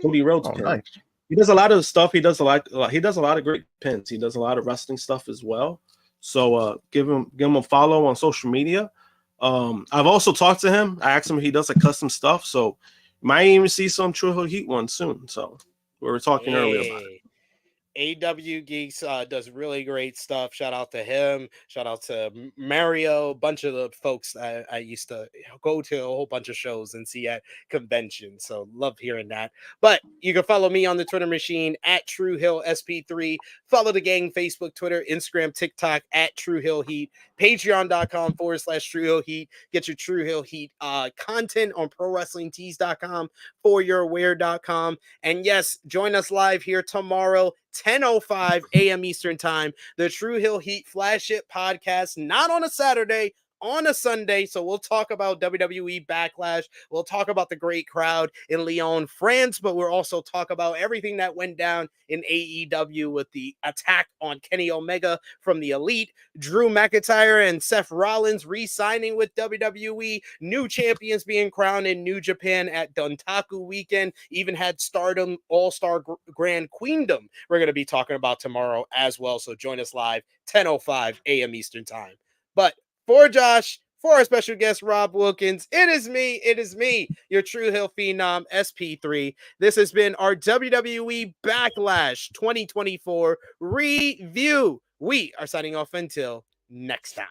Cody Rhodes pin. Nice. He does a lot of stuff. He does a lot of great pins. He does a lot of wrestling stuff as well. So give him a follow on social media. I've also talked to him. I asked him if he does like custom stuff. So you might even see some Tru Heel Heat ones soon. So we were talking earlier about it.
AW Geeks does really great stuff. Shout out to him. Shout out to Mario. A bunch of the folks I used to go to a whole bunch of shows and see at conventions. So love hearing that. But you can follow me on the Twitter machine at Tru Heel SP3. Follow the gang, Facebook, Twitter, Instagram, TikTok at Tru Heel Heat. Patreon.com/Tru Heel Heat. Get your Tru Heel Heat content on ProWrestlingTees.com, foryourwear.com. And yes, join us live here tomorrow, 10:05 a.m. Eastern Time. The Tru Heel Heat Flash Hit podcast, not on a Saturday, on a Sunday. So we'll talk about WWE Backlash. We'll talk about the great crowd in Lyon, France, but we'll also talk about everything that went down in AEW with the attack on Kenny Omega from the Elite, Drew McIntyre and Seth Rollins re-signing with WWE, new champions being crowned in New Japan at Dontaku weekend, even had Stardom All-Star Grand Queendom we're going to be talking about tomorrow as well. So join us live, 10:05 a.m. Eastern Time. But for Josh, for our special guest, Rob Wilkins, it is me, your Tru Heel Phenom, SP3. This has been our WWE Backlash 2024 review. We are signing off until next time.